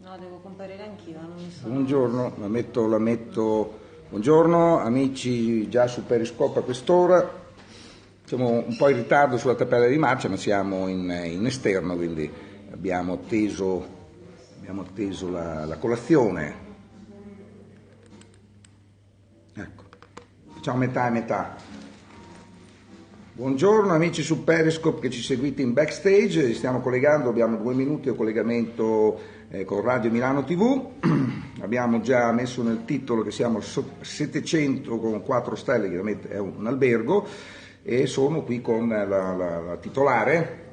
No, devo comparire anch'io, non mi sono... Buongiorno, la metto. Buongiorno, amici già su Periscope a quest'ora. Siamo un po' in ritardo sulla tabella di marcia, ma siamo in esterno, quindi abbiamo atteso la colazione. Ecco, facciamo metà e metà. Buongiorno amici su Periscope che ci seguite in backstage, stiamo collegando, abbiamo 2 minuti di collegamento con Radio Milano TV, abbiamo già messo nel titolo che siamo 700 con 4 stelle, chiaramente è un albergo, e sono qui con la titolare,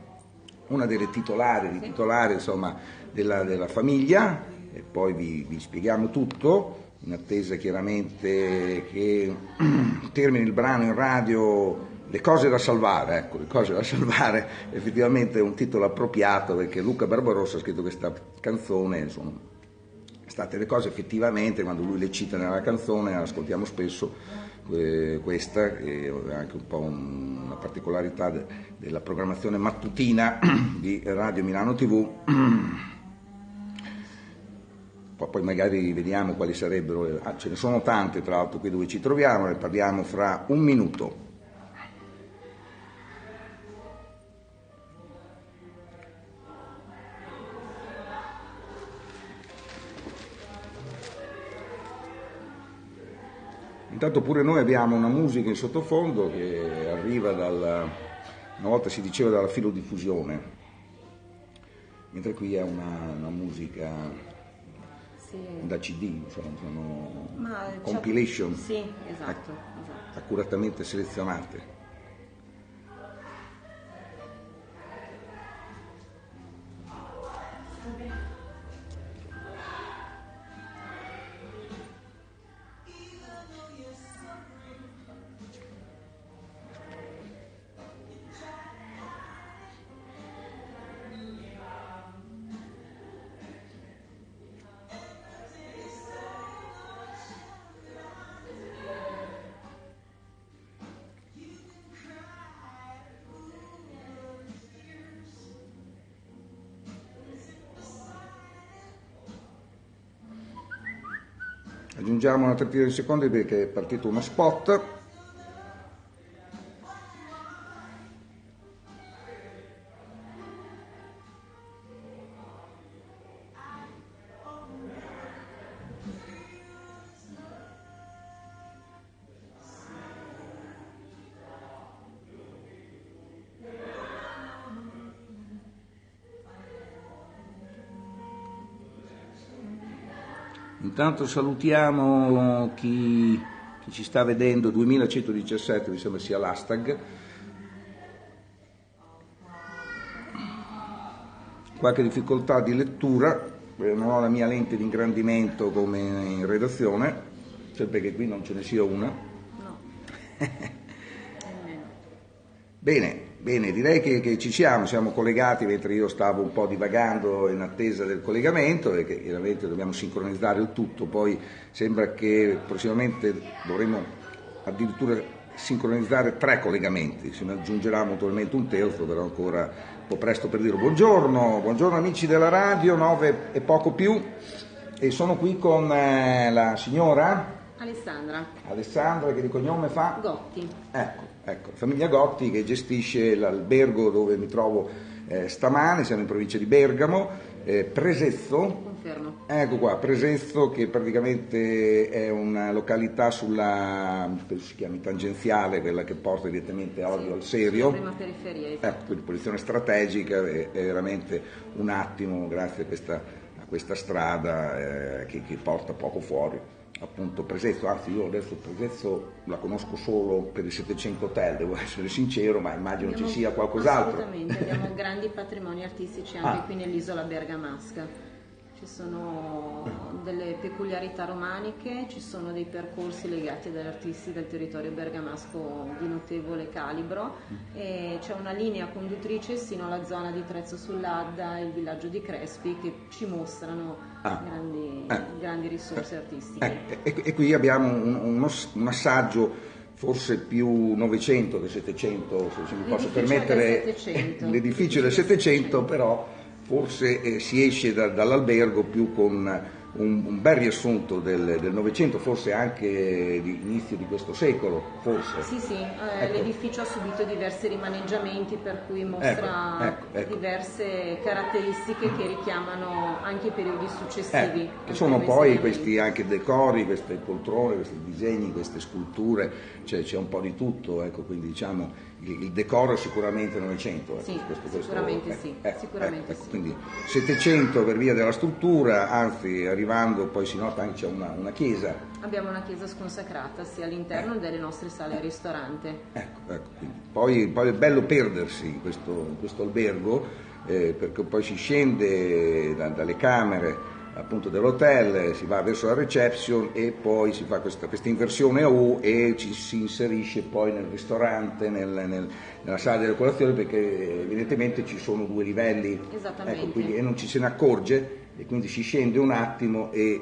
una delle titolari insomma, della famiglia, e poi vi spieghiamo tutto, in attesa chiaramente che termini il brano in radio. Le cose da salvare, effettivamente è un titolo appropriato perché Luca Barbarossa ha scritto questa canzone, sono state le cose effettivamente, quando lui le cita nella canzone, ascoltiamo spesso questa, che è anche un po' una particolarità della programmazione mattutina di Radio Milano TV. Poi magari vediamo quali sarebbero, ce ne sono tante tra l'altro qui dove ci troviamo, ne parliamo fra un minuto. Intanto pure noi abbiamo una musica in sottofondo che arriva una volta si diceva dalla filodiffusione, mentre qui è una musica da CD, sono compilation, sì, esatto. accuratamente selezionate. Aggiungiamo una trentina di secondi perché è partito uno spot. Intanto salutiamo chi ci sta vedendo, 2117 mi sembra sia l'hashtag. Qualche difficoltà di lettura, non ho la mia lente di ingrandimento come in redazione, sempre che qui non ce ne sia una. No. Bene, direi che ci siamo collegati mentre io stavo un po' divagando in attesa del collegamento, perché chiaramente dobbiamo sincronizzare il tutto, poi sembra che prossimamente dovremo addirittura sincronizzare 3 collegamenti, se ne aggiungerà naturalmente un terzo, però ancora un po' presto per dirlo. Buongiorno amici della radio, 9 e poco più, e sono qui con la signora Alessandra, che di cognome fa? Gotti. Ecco, famiglia Gotti che gestisce l'albergo dove mi trovo stamane, siamo in provincia di Bergamo, Presezzo. Confermo. Ecco qua, Presezzo, che praticamente è una località penso si chiami tangenziale, quella che porta direttamente a Olio al Serio. La prima periferia. Ecco, quindi posizione strategica, è veramente un attimo grazie a questa strada che porta poco fuori. Appunto Presezzo, anzi io adesso Presezzo la conosco solo per il 700 Hotel, devo essere sincero, ma immagino ci sia qualcos'altro. Assolutamente, abbiamo grandi patrimoni artistici anche qui nell'isola bergamasca. Ci sono delle peculiarità romaniche, ci sono dei percorsi legati ad artisti del territorio bergamasco di notevole calibro, e c'è una linea conduttrice sino alla zona di Trezzo sull'Adda e il villaggio di Crespi che ci mostrano grandi risorse artistiche. E qui abbiamo un assaggio forse più 900 che 700, se mi posso permettere, l'edificio del 700, però forse si esce dall'albergo più con un bel riassunto del Novecento, forse anche di inizio di questo secolo, forse. Sì, Ecco. l'edificio ha subito diversi rimaneggiamenti, per cui mostra ecco. diverse caratteristiche che richiamano anche i periodi successivi. Che sono poi questi anche decori, queste poltrone, questi disegni, queste sculture, c'è un po' di tutto, ecco, quindi diciamo il decoro è sicuramente Novecento. Sì, sicuramente sì. Sicuramente sì. Quindi Settecento per via della struttura, anzi arrivando poi si nota anche c'è una chiesa. Abbiamo una chiesa sconsacrata sia all'interno delle nostre sale ristorante. Ecco. Poi è bello perdersi in questo albergo, perché poi si scende dalle camere appunto dell'hotel, si va verso la reception e poi si fa questa inversione a U e ci si inserisce poi nel ristorante, nella sala delle colazioni, perché evidentemente ci sono 2 livelli. Esattamente. Ecco, quindi, e non ci se ne accorge, e quindi si scende un attimo e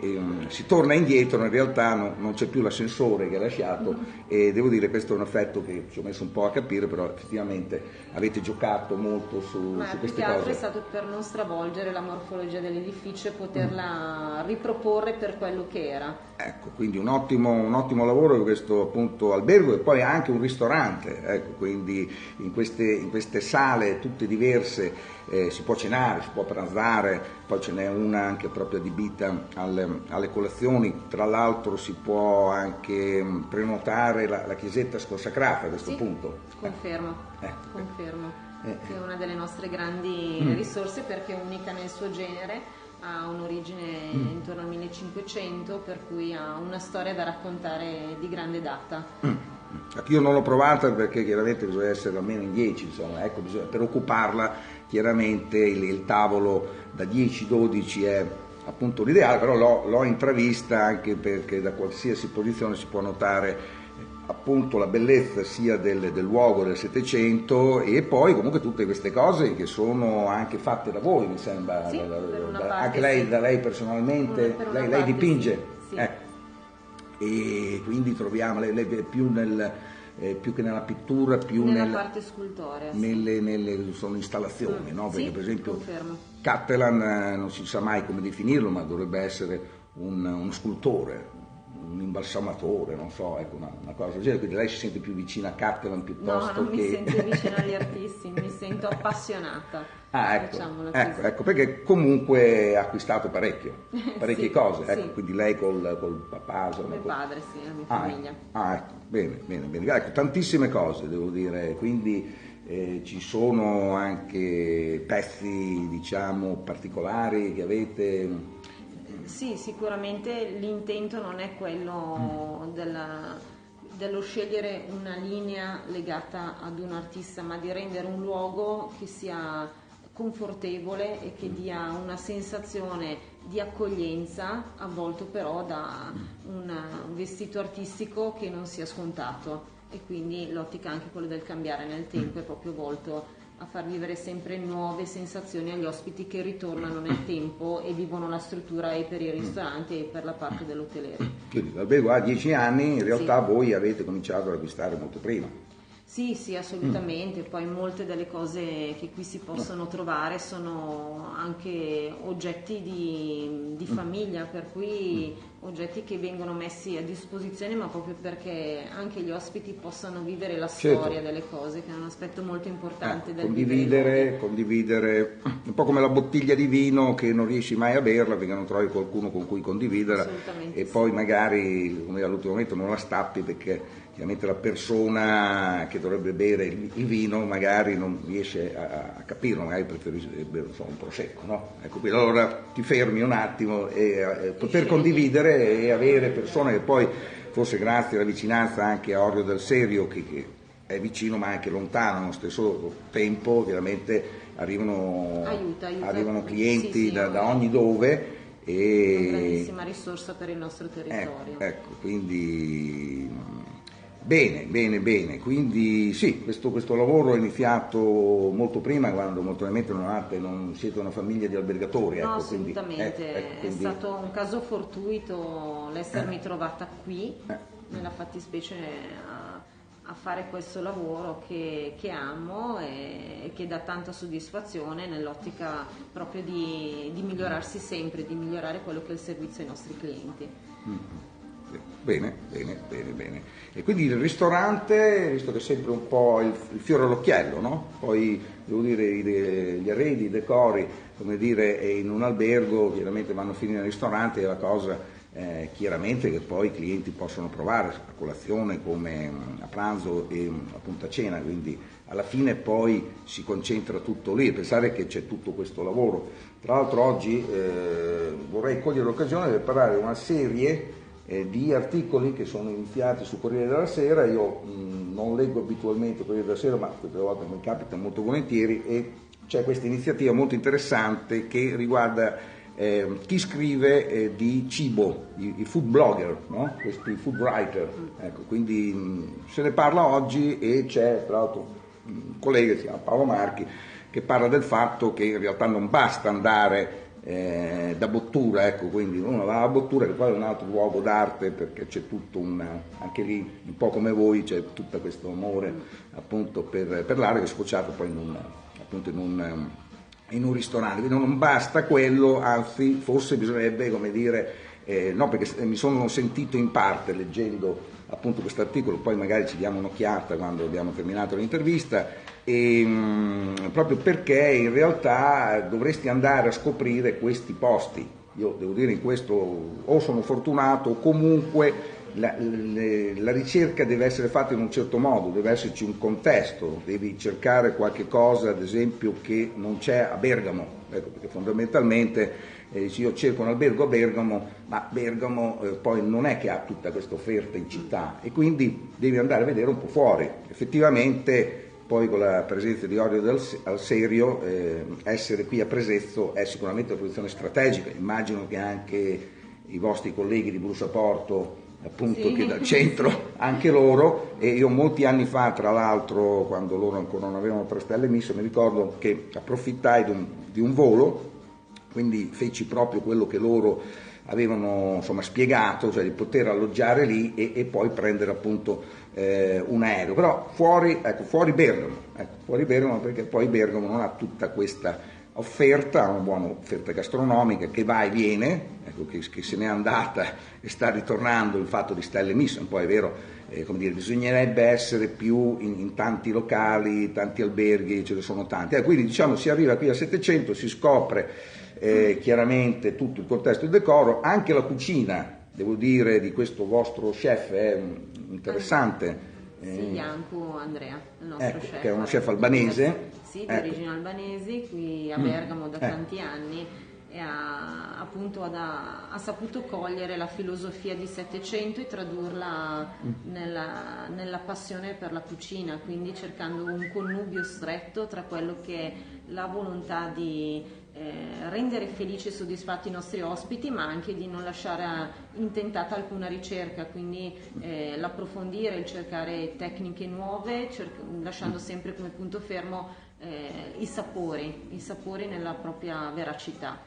si torna indietro, in realtà non c'è più l'ascensore che ha lasciato, e devo dire questo è un effetto che ci ho messo un po' a capire, però effettivamente avete giocato molto su queste più che altro cose. è stato per non stravolgere la morfologia dell'edificio e poterla riproporre per quello che era. Ecco, quindi un ottimo lavoro di questo appunto albergo, e poi anche un ristorante, ecco, quindi in queste sale tutte diverse si può cenare, si può pranzare, poi ce n'è una anche proprio adibita alle colazioni, tra l'altro si può anche prenotare la chiesetta sconsacrata a questo punto. Confermo. Che è una delle nostre grandi risorse, perché è unica nel suo genere. Ha un'origine intorno al 1500, per cui ha una storia da raccontare di grande data. Io non l'ho provata perché chiaramente bisogna essere almeno in 10, insomma, ecco, per occuparla chiaramente il tavolo da 10-12 è appunto l'ideale, però l'ho intravista anche perché da qualsiasi posizione si può notare appunto la bellezza sia del luogo del Settecento, e poi comunque tutte queste cose che sono anche fatte da voi, mi sembra, sì, anche lei, da lei personalmente, lei dipinge, sì. Ecco. E quindi troviamo lei più che nella pittura, più nella parte scultorea, sono installazioni, no? Perché sì, per esempio confermo. Catalan non si sa mai come definirlo, ma dovrebbe essere uno scultore, un imbalsamatore, non so, ecco, una cosa del genere, quindi lei si sente più vicina a Catalan piuttosto che... No, non mi sento vicina agli artisti, mi sento appassionata. Ecco, perché comunque ha acquistato parecchie cose, ecco, sì. Quindi lei col papà, mio padre, sì, la mia famiglia. Ecco, bene, ecco, tantissime cose devo dire, quindi ci sono anche pezzi, diciamo, particolari che avete. Sì, sicuramente l'intento non è quello dello scegliere una linea legata ad un artista, ma di rendere un luogo che sia confortevole e che dia una sensazione di accoglienza, avvolto però da un vestito artistico che non sia scontato, e quindi l'ottica anche quella del cambiare nel tempo è proprio volto a far vivere sempre nuove sensazioni agli ospiti che ritornano nel tempo e vivono la struttura e per i ristoranti e per la parte dell'hotelleria. Quindi l'albergo ha 10 anni, in realtà voi avete cominciato ad acquistare molto prima. Sì, assolutamente. Poi molte delle cose che qui si possono trovare sono anche oggetti di famiglia, per cui oggetti che vengono messi a disposizione, ma proprio perché anche gli ospiti possano vivere la storia delle cose, che è un aspetto molto importante del condividere, un po' come la bottiglia di vino che non riesci mai a berla perché non trovi qualcuno con cui condividerla, e poi magari come all'ultimo momento non la stappi perché chiaramente la persona che dovrebbe bere il vino magari non riesce a capirlo, magari preferisce bere un prosecco, no? Ecco, quindi allora ti fermi un attimo e poter condividere e avere persone che poi, forse grazie alla vicinanza anche a Orio del Serio, che è vicino ma anche lontano allo stesso tempo, chiaramente arrivano clienti da ogni dove. E una grandissima risorsa per il nostro territorio. Ecco, quindi bene, quindi sì, questo lavoro è iniziato molto prima, quando molto probabilmente non siete una famiglia di albergatori. No, ecco, assolutamente, quindi, è stato un caso fortuito l'essermi trovata qui, nella fattispecie a a fare questo lavoro che amo e che dà tanta soddisfazione nell'ottica proprio di migliorarsi sempre, di migliorare quello che è il servizio ai nostri clienti. Bene. E quindi il ristorante, visto che è sempre un po' il fiore all'occhiello, no? Poi devo dire gli arredi, i decori, come dire, in un albergo chiaramente vanno a finire nel ristorante, è la cosa chiaramente che poi i clienti possono provare a colazione come a pranzo e appunto a cena, quindi alla fine poi si concentra tutto lì. Pensare che c'è tutto questo lavoro. Tra l'altro oggi vorrei cogliere l'occasione per parlare di una serie di articoli che sono iniziati su Corriere della Sera. Io non leggo abitualmente Corriere della Sera, ma queste volte mi capita molto volentieri, e c'è questa iniziativa molto interessante che riguarda chi scrive di cibo, i food blogger, no? Questi food writer, ecco, quindi se ne parla oggi e c'è tra l'altro un collega che si chiama Paolo Marchi che parla del fatto che in realtà non basta andare da Bottura, ecco, quindi uno va a Bottura che poi è un altro luogo d'arte perché c'è tutto anche lì un po' come voi c'è tutto questo amore appunto per l'arte che è sfociato poi in un ristorante, quindi non basta quello, anzi forse bisognerebbe, come dire, no, perché mi sono sentito in parte leggendo appunto questo articolo, poi magari ci diamo un'occhiata quando abbiamo terminato l'intervista, proprio perché in realtà dovresti andare a scoprire questi posti. Io devo dire in questo o sono fortunato o comunque la ricerca deve essere fatta in un certo modo, deve esserci un contesto, devi cercare qualche cosa ad esempio che non c'è a Bergamo, ecco, perché fondamentalmente io cerco un albergo a Bergamo, ma Bergamo poi non è che ha tutta questa offerta in città e quindi devi andare a vedere un po' fuori. Effettivamente poi con la presenza di Orio al Serio essere qui a Presezzo è sicuramente una posizione strategica, immagino che anche i vostri colleghi di Brusaporto appunto sì, che dal centro anche loro, e io molti anni fa tra l'altro quando loro ancora non avevano 3 stelle misto mi ricordo che approfittai di un volo, quindi feci proprio quello che loro avevano insomma spiegato, cioè di poter alloggiare lì e poi prendere appunto un aereo, però fuori Bergamo, perché poi Bergamo non ha tutta questa offerta, una buona offerta gastronomica che va e viene, ecco, che se n'è andata e sta ritornando il fatto di stelle misse, un po' è vero, come dire, bisognerebbe essere più in tanti locali, tanti alberghi, ce ne sono tanti, quindi diciamo si arriva qui a 700, si scopre chiaramente tutto il contesto del decoro, anche la cucina, devo dire, di questo vostro chef è interessante. Sì, Iancu Andrea, il nostro chef. Che è uno chef albanese. Sì, di origini albanesi, qui a Bergamo da tanti anni, e ha saputo cogliere la filosofia di 700 e tradurla nella passione per la cucina, quindi cercando un connubio stretto tra quello che è la volontà di rendere felici e soddisfatti i nostri ospiti, ma anche di non lasciare intentata alcuna ricerca, quindi l'approfondire, il cercare tecniche nuove, lasciando sempre come punto fermo i sapori nella propria veracità.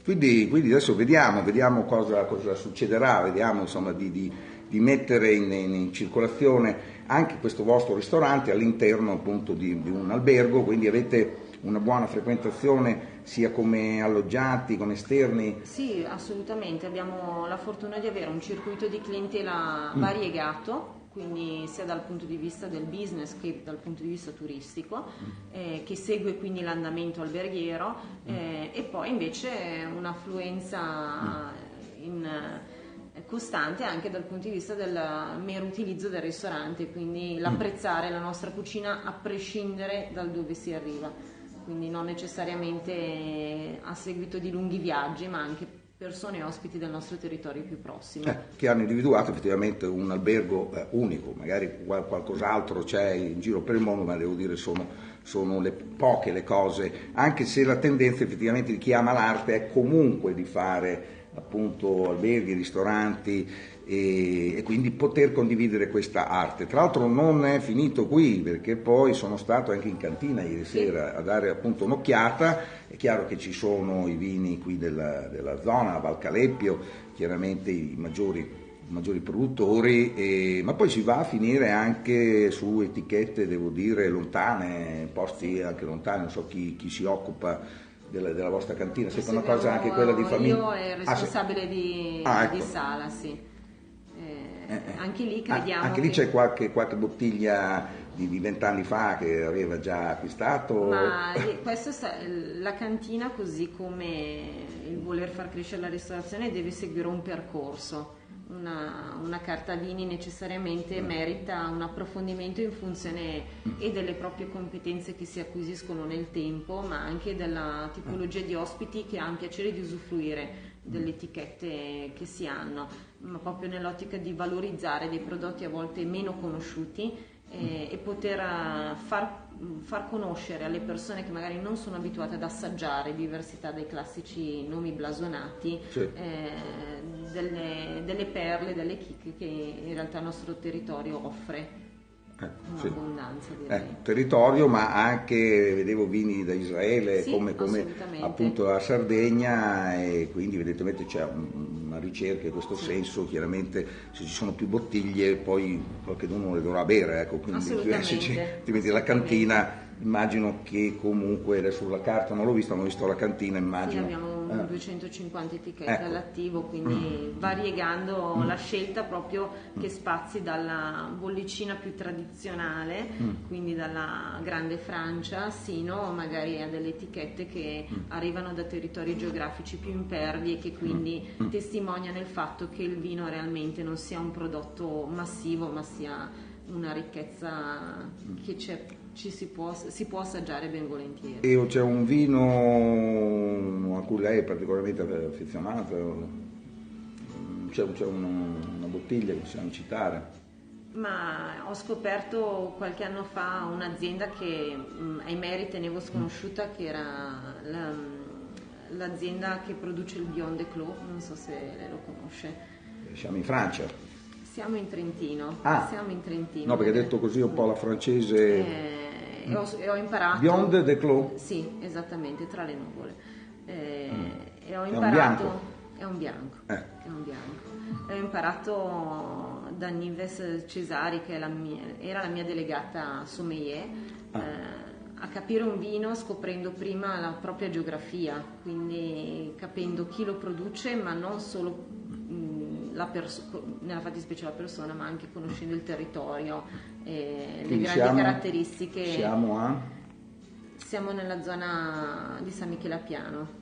Quindi adesso vediamo cosa succederà, vediamo insomma di mettere in circolazione anche questo vostro ristorante all'interno appunto di un albergo, quindi avete una buona frequentazione sia come alloggiati, come esterni? Sì, assolutamente, abbiamo la fortuna di avere un circuito di clientela variegato, quindi sia dal punto di vista del business che dal punto di vista turistico, che segue quindi l'andamento alberghiero, e poi invece un'affluenza costante anche dal punto di vista del mero utilizzo del ristorante, quindi l'apprezzare la nostra cucina a prescindere dal dove si arriva, quindi non necessariamente a seguito di lunghi viaggi, ma anche persone ospiti del nostro territorio più prossimo. Che hanno individuato effettivamente un albergo unico, magari qualcos'altro c'è in giro per il mondo, ma devo dire sono poche le cose, anche se la tendenza effettivamente di chi ama l'arte è comunque di fare appunto alberghi, ristoranti e quindi poter condividere questa arte. Tra l'altro non è finito qui, perché poi sono stato anche in cantina ieri sera a dare appunto un'occhiata. È chiaro che ci sono i vini qui della zona, Val Caleppio, chiaramente i maggiori maggiori produttori, ma poi si va a finire anche su etichette, devo dire, lontane, posti anche lontani, non so chi si occupa della vostra cantina, se è una cosa anche quella di famiglia. Io ero responsabile di sala, sì. Anche lì crediamo anche lì c'è qualche bottiglia di 20 anni fa che aveva già acquistato? Ma questo la cantina, così come il voler far crescere la ristorazione, deve seguire un percorso. Una carta vini necessariamente merita un approfondimento in funzione e delle proprie competenze che si acquisiscono nel tempo, ma anche della tipologia di ospiti che hanno piacere di usufruire delle etichette che si hanno, ma proprio nell'ottica di valorizzare dei prodotti a volte meno conosciuti e poter far conoscere alle persone che magari non sono abituate ad assaggiare diversità dei classici nomi blasonati, sì, delle perle, delle chicche che in realtà il nostro territorio offre. Un'abbondanza, direi. Territorio, ma anche vedevo vini da Israele, sì, come appunto la Sardegna, e quindi evidentemente c'è una ricerca in questo senso. Chiaramente se ci sono più bottiglie poi qualcuno le dovrà bere, quindi altrimenti la cantina, immagino che comunque, adesso sulla carta non l'ho vista, ma ho visto la cantina, immagino. Sì, abbiamo 250 etichette all'attivo, quindi variegando la scelta proprio che spazi dalla bollicina più tradizionale, quindi dalla grande Francia, sino magari a delle etichette che arrivano da territori geografici più impervi e che quindi testimoniano il fatto che il vino realmente non sia un prodotto massivo, ma sia una ricchezza che si può assaggiare ben volentieri. E c'è un vino a cui lei è particolarmente affezionata? C'è una bottiglia che possiamo citare? Ma ho scoperto qualche anno fa un'azienda che ahimè ritenevo sconosciuta, che era l'azienda che produce il Beyond de Clos, non so se lei lo conosce. Siamo in Francia? Siamo in Trentino. Siamo in Trentino. No, perché detto così un po' la francese. E ho imparato. Beyond de Clos? Sì, esattamente, tra le nuvole. E ho imparato. È un bianco. È un bianco. E ho imparato da Nives Cesari, che era la mia delegata sommelier, a capire un vino scoprendo prima la propria geografia, quindi capendo chi lo produce, ma non solo nella fattispecie la persona, ma anche conoscendo il territorio, le grandi caratteristiche. Siamo nella zona di San Michele a Piano,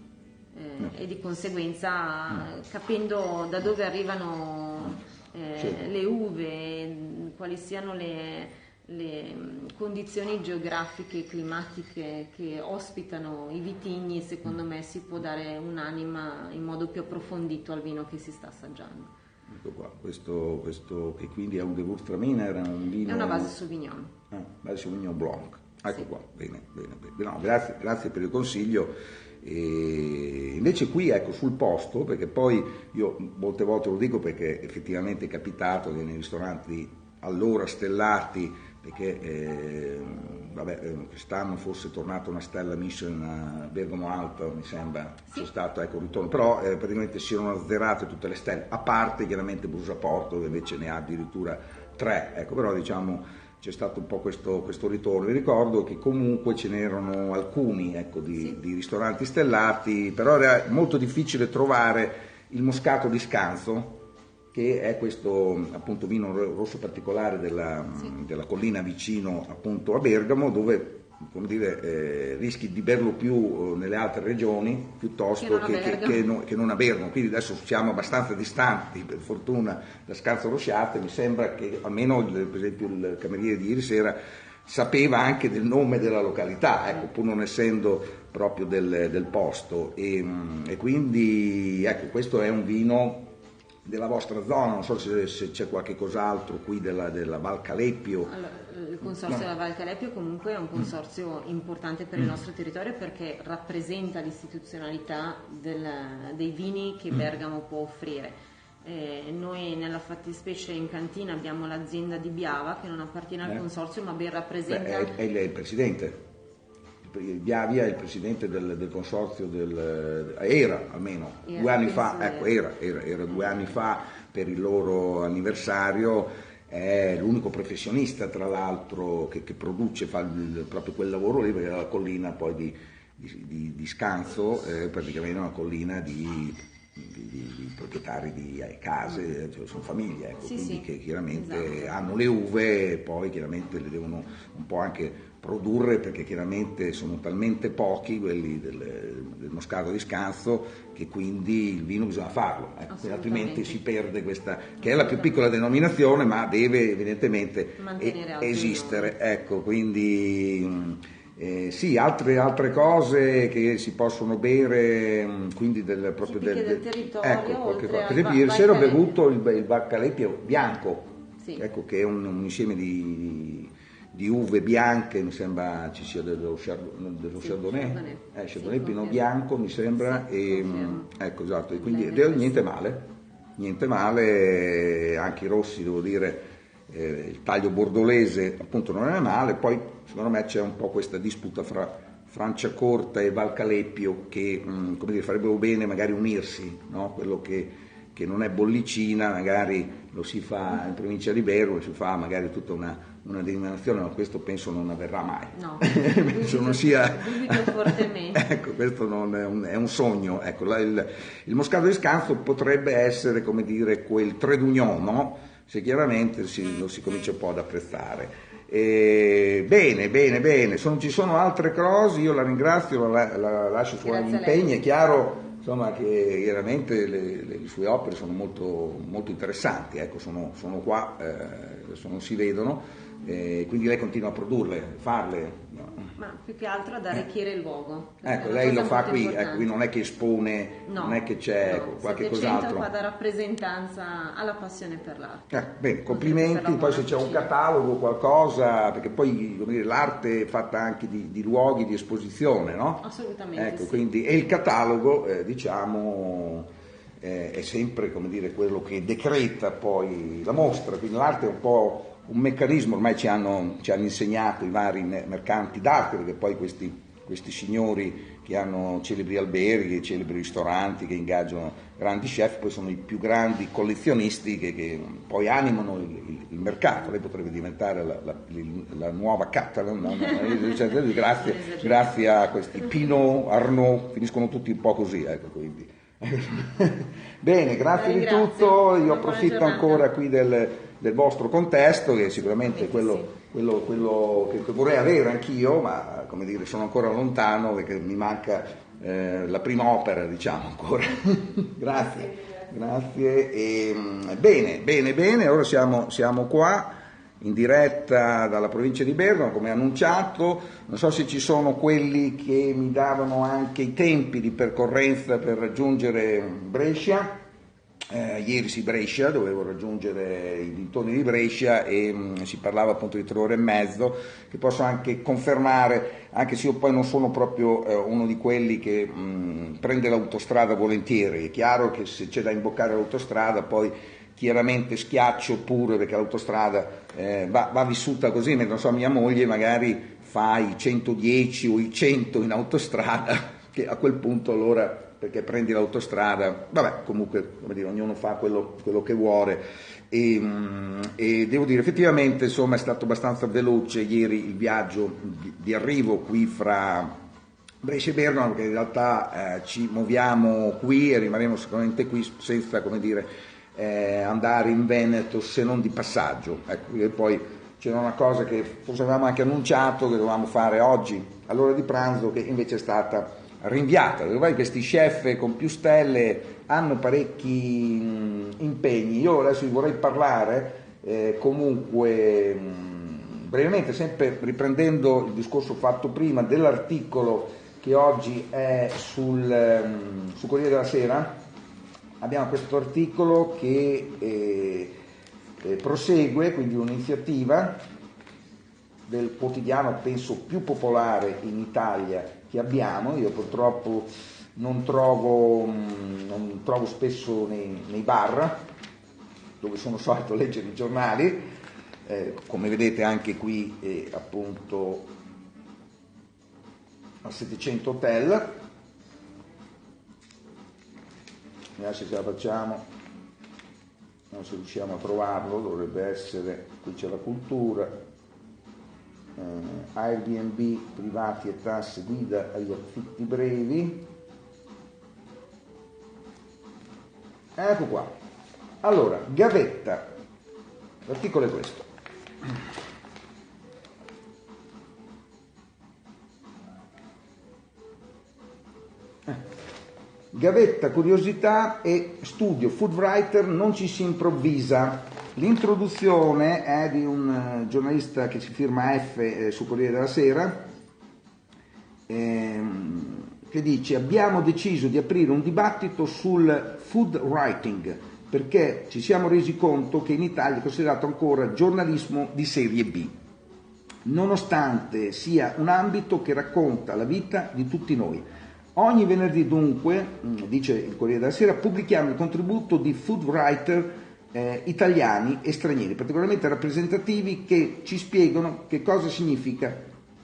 e di conseguenza capendo da dove arrivano le uve, quali siano le condizioni geografiche e climatiche che ospitano i vitigni, secondo me si può dare un'anima in modo più approfondito al vino che si sta assaggiando. Ecco qua, questo che quindi è un Gewürztraminer, era un vino. È una base Sauvignon. Base Sauvignon Blanc. Ecco, sì. Qua, bene. No, grazie per il consiglio. E invece qui, sul posto, perché poi io molte volte lo dico perché effettivamente è capitato nei ristoranti allora stellati, perché quest'anno fosse tornata una stella Michelin a Bergamo Alto, mi sembra, sì, c'è stato il ritorno, però praticamente si erano azzerate tutte le stelle, a parte chiaramente Brusaporto, che invece ne ha addirittura 3, però diciamo c'è stato un po' questo ritorno. Vi ricordo che comunque ce n'erano alcuni di ristoranti stellati, però era molto difficile trovare il Moscato di Scanzo, che è questo appunto vino rosso particolare della collina vicino appunto a Bergamo, dove rischi di berlo più nelle altre regioni piuttosto che non a Bergamo. Quindi adesso siamo abbastanza distanti, per fortuna, da Scanzo Rosciate. Mi sembra che almeno per esempio il cameriere di ieri sera sapeva anche del nome della località, pur non essendo proprio del posto, e quindi questo è un vino della vostra zona. Non so se c'è qualche cos'altro qui della Val Calepio. Allora, il consorzio della Val Calepio comunque è un consorzio importante per il nostro territorio, perché rappresenta l'istituzionalità dei vini che Bergamo può offrire. Noi nella fattispecie in cantina abbiamo l'azienda di Biava, che non appartiene al consorzio, ma ben rappresenta. È il presidente. Biavia è il presidente del consorzio era almeno 2 anni fa, era 2 anni fa, per il loro anniversario. È l'unico professionista tra l'altro che produce, fa proprio quel lavoro lì, perché è la collina poi di Scanzo, praticamente una collina di proprietari di case, cioè sono famiglie, ecco, sì, quindi sì, che chiaramente esatto. hanno le uve e poi chiaramente le devono un po' anche produrre, perché chiaramente sono talmente pochi quelli del Moscato di Scanzo che quindi il vino bisogna farlo, ecco, altrimenti si perde questa, che è la più piccola denominazione, ma deve evidentemente esistere, ecco, quindi sì, altre cose che si possono bere, quindi proprio del territorio, ecco, qualche cosa. Per al esempio, ieri sera ho Valcalepio. bevuto il Valcalepio bianco, Sì. ecco, che è un insieme di uve bianche, mi sembra ci sia dello Chardonnay, Chardonnay Pinot bianco mi sembra, sì, ecco, esatto, e quindi niente male, anche i rossi devo dire, il taglio bordolese appunto non è male. Poi secondo me c'è un po' questa disputa fra Franciacorta e Valcalepio che come dire, farebbero bene magari unirsi, no? Quello che non è bollicina magari lo si fa in provincia di Bergamo, si fa magari tutta una denominazione, ma questo penso non avverrà mai. No, penso non sia dubito fortemente. Ecco, questo non è un sogno. Ecco, il Moscato di Scanzo potrebbe essere, come dire, quel trait d'union, no? Se chiaramente lo si comincia un po' ad apprezzare. Bene, ci sono altre cose, io la ringrazio, la lascio ai suoi impegni, è chiaro insomma che chiaramente le sue opere sono molto, molto interessanti, ecco, sono qua, adesso non si vedono, quindi lei continua a produrle, farle. No? Ma più che altro ad arricchire il luogo. Ecco, lei lo fa qui, ecco, qui non è che espone, no, non è che c'è qualche cos'altro. Fa da rappresentanza alla passione per l'arte. Bene, complimenti, poi se c'è un catalogo, qualcosa, perché poi come dire, l'arte è fatta anche di luoghi di esposizione, no? Assolutamente. Ecco, sì. quindi, e il catalogo, diciamo, è sempre come dire, quello che decreta poi la mostra, quindi l'arte è un po' un meccanismo, ormai ci hanno insegnato i vari mercanti d'arte, perché poi questi signori che hanno celebri alberghi, celebri ristoranti, che ingaggiano grandi chef, poi sono i più grandi collezionisti che poi animano il mercato. Lei potrebbe diventare la nuova Catalan, grazie a questi Pinot, Arnaud, finiscono tutti un po' così, ecco, quindi. Bene, grazie di tutto, io approfitto ancora qui del vostro contesto, che sicuramente è quello che vorrei avere anch'io, ma come dire sono ancora lontano perché mi manca la prima opera, diciamo ancora. Grazie. E, bene, ora siamo qua in diretta dalla provincia di Bergamo, come annunciato. Non so se ci sono quelli che mi davano anche i tempi di percorrenza per raggiungere Brescia. Ieri Brescia, dovevo raggiungere i dintorni di Brescia e si parlava appunto di 3 ore e mezzo, che posso anche confermare, anche se io poi non sono proprio uno di quelli che prende l'autostrada volentieri. È chiaro che se c'è da imboccare l'autostrada poi chiaramente schiaccio pure, perché l'autostrada va vissuta così, mentre non so, mia moglie magari fa i 110 o i 100 in autostrada, che a quel punto allora, perché prendi l'autostrada, vabbè, comunque come dire, ognuno fa quello che vuole e devo dire effettivamente insomma è stato abbastanza veloce ieri il viaggio di arrivo qui fra Brescia e Bergamo, perché in realtà ci muoviamo qui e rimarremo sicuramente qui senza, come dire, andare in Veneto se non di passaggio, ecco. E poi c'era una cosa che forse avevamo anche annunciato che dovevamo fare oggi all'ora di pranzo, che invece è stata rinviata, perché poi questi chef con più stelle hanno parecchi impegni. Io adesso vi vorrei parlare comunque brevemente, sempre riprendendo il discorso fatto prima, dell'articolo che oggi è sul Corriere della Sera. Abbiamo questo articolo che prosegue, quindi un'iniziativa del quotidiano penso più popolare in Italia che abbiamo. Io purtroppo non trovo spesso nei bar dove sono solito leggere i giornali, come vedete anche qui appunto al 700 Hotel. Vediamo se ce la facciamo. non so se riusciamo a trovarlo, dovrebbe essere, qui c'è la cultura, Airbnb, privati e tasse, guida agli affitti brevi. Ecco qua. Allora, gavetta, l'articolo è questo. Gavetta, curiosità e studio, food writer, non ci si improvvisa. L'introduzione è di un giornalista che si firma F su Corriere della Sera, che dice: abbiamo deciso di aprire un dibattito sul food writing perché ci siamo resi conto che in Italia è considerato ancora giornalismo di serie B, nonostante sia un ambito che racconta la vita di tutti noi. Ogni venerdì dunque, dice il Corriere della Sera, pubblichiamo il contributo di food writer italiani e stranieri, particolarmente rappresentativi, che ci spiegano che cosa significa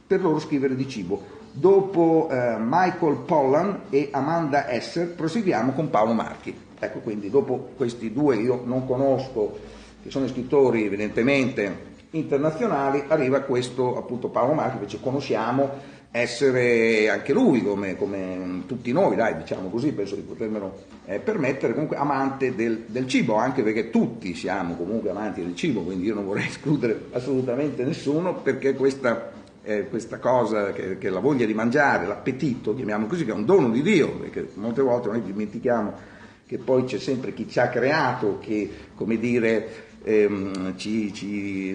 per loro scrivere di cibo. Dopo Michael Pollan e Amanda Esser proseguiamo con Paolo Marchi. Ecco, quindi dopo questi due io non conosco, che sono scrittori evidentemente internazionali, arriva questo appunto Paolo Marchi, invece conosciamo essere anche lui come tutti noi, dai, diciamo così, penso di potermelo permettere, comunque amante del cibo, anche perché tutti siamo comunque amanti del cibo, quindi io non vorrei escludere assolutamente nessuno, perché questa cosa che la voglia di mangiare, l'appetito, chiamiamo così, che è un dono di Dio, perché molte volte noi dimentichiamo che poi c'è sempre chi ci ha creato, che, come dire, ci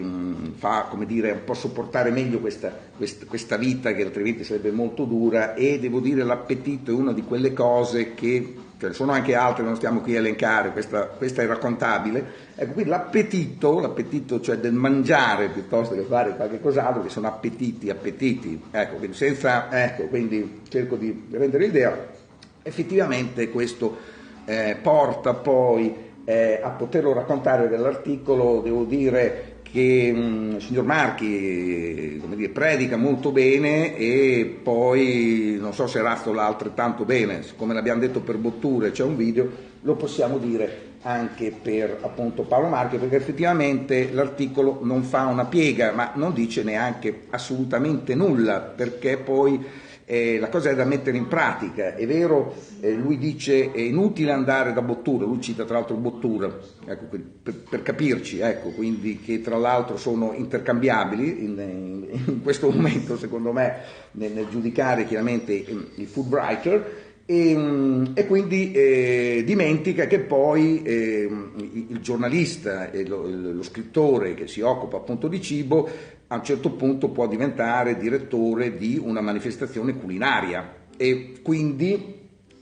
fa, come dire, un po' sopportare meglio questa vita che altrimenti sarebbe molto dura. E devo dire, l'appetito è una di quelle cose che sono anche altre, non stiamo qui a elencare, questa è raccontabile. Ecco, quindi l'appetito cioè del mangiare piuttosto che fare qualche cos'altro, che sono appetiti, ecco, quindi quindi cerco di rendere l'idea. Effettivamente questo porta poi a poterlo raccontare dell'articolo. Devo dire che il signor Marchi, come dire, predica molto bene, e poi non so se razzola altrettanto bene. Come l'abbiamo detto per Botture, c'è un video, lo possiamo dire anche per appunto Paolo Marchi, perché effettivamente l'articolo non fa una piega, ma non dice neanche assolutamente nulla, perché poi la cosa è da mettere in pratica. È vero, lui dice è inutile andare da Bottura, lui cita tra l'altro Bottura, ecco, per capirci, ecco, quindi, che tra l'altro sono intercambiabili in questo momento, secondo me, nel giudicare chiaramente il food writer, e quindi dimentica che poi il giornalista e lo scrittore che si occupa appunto di cibo a un certo punto può diventare direttore di una manifestazione culinaria, e quindi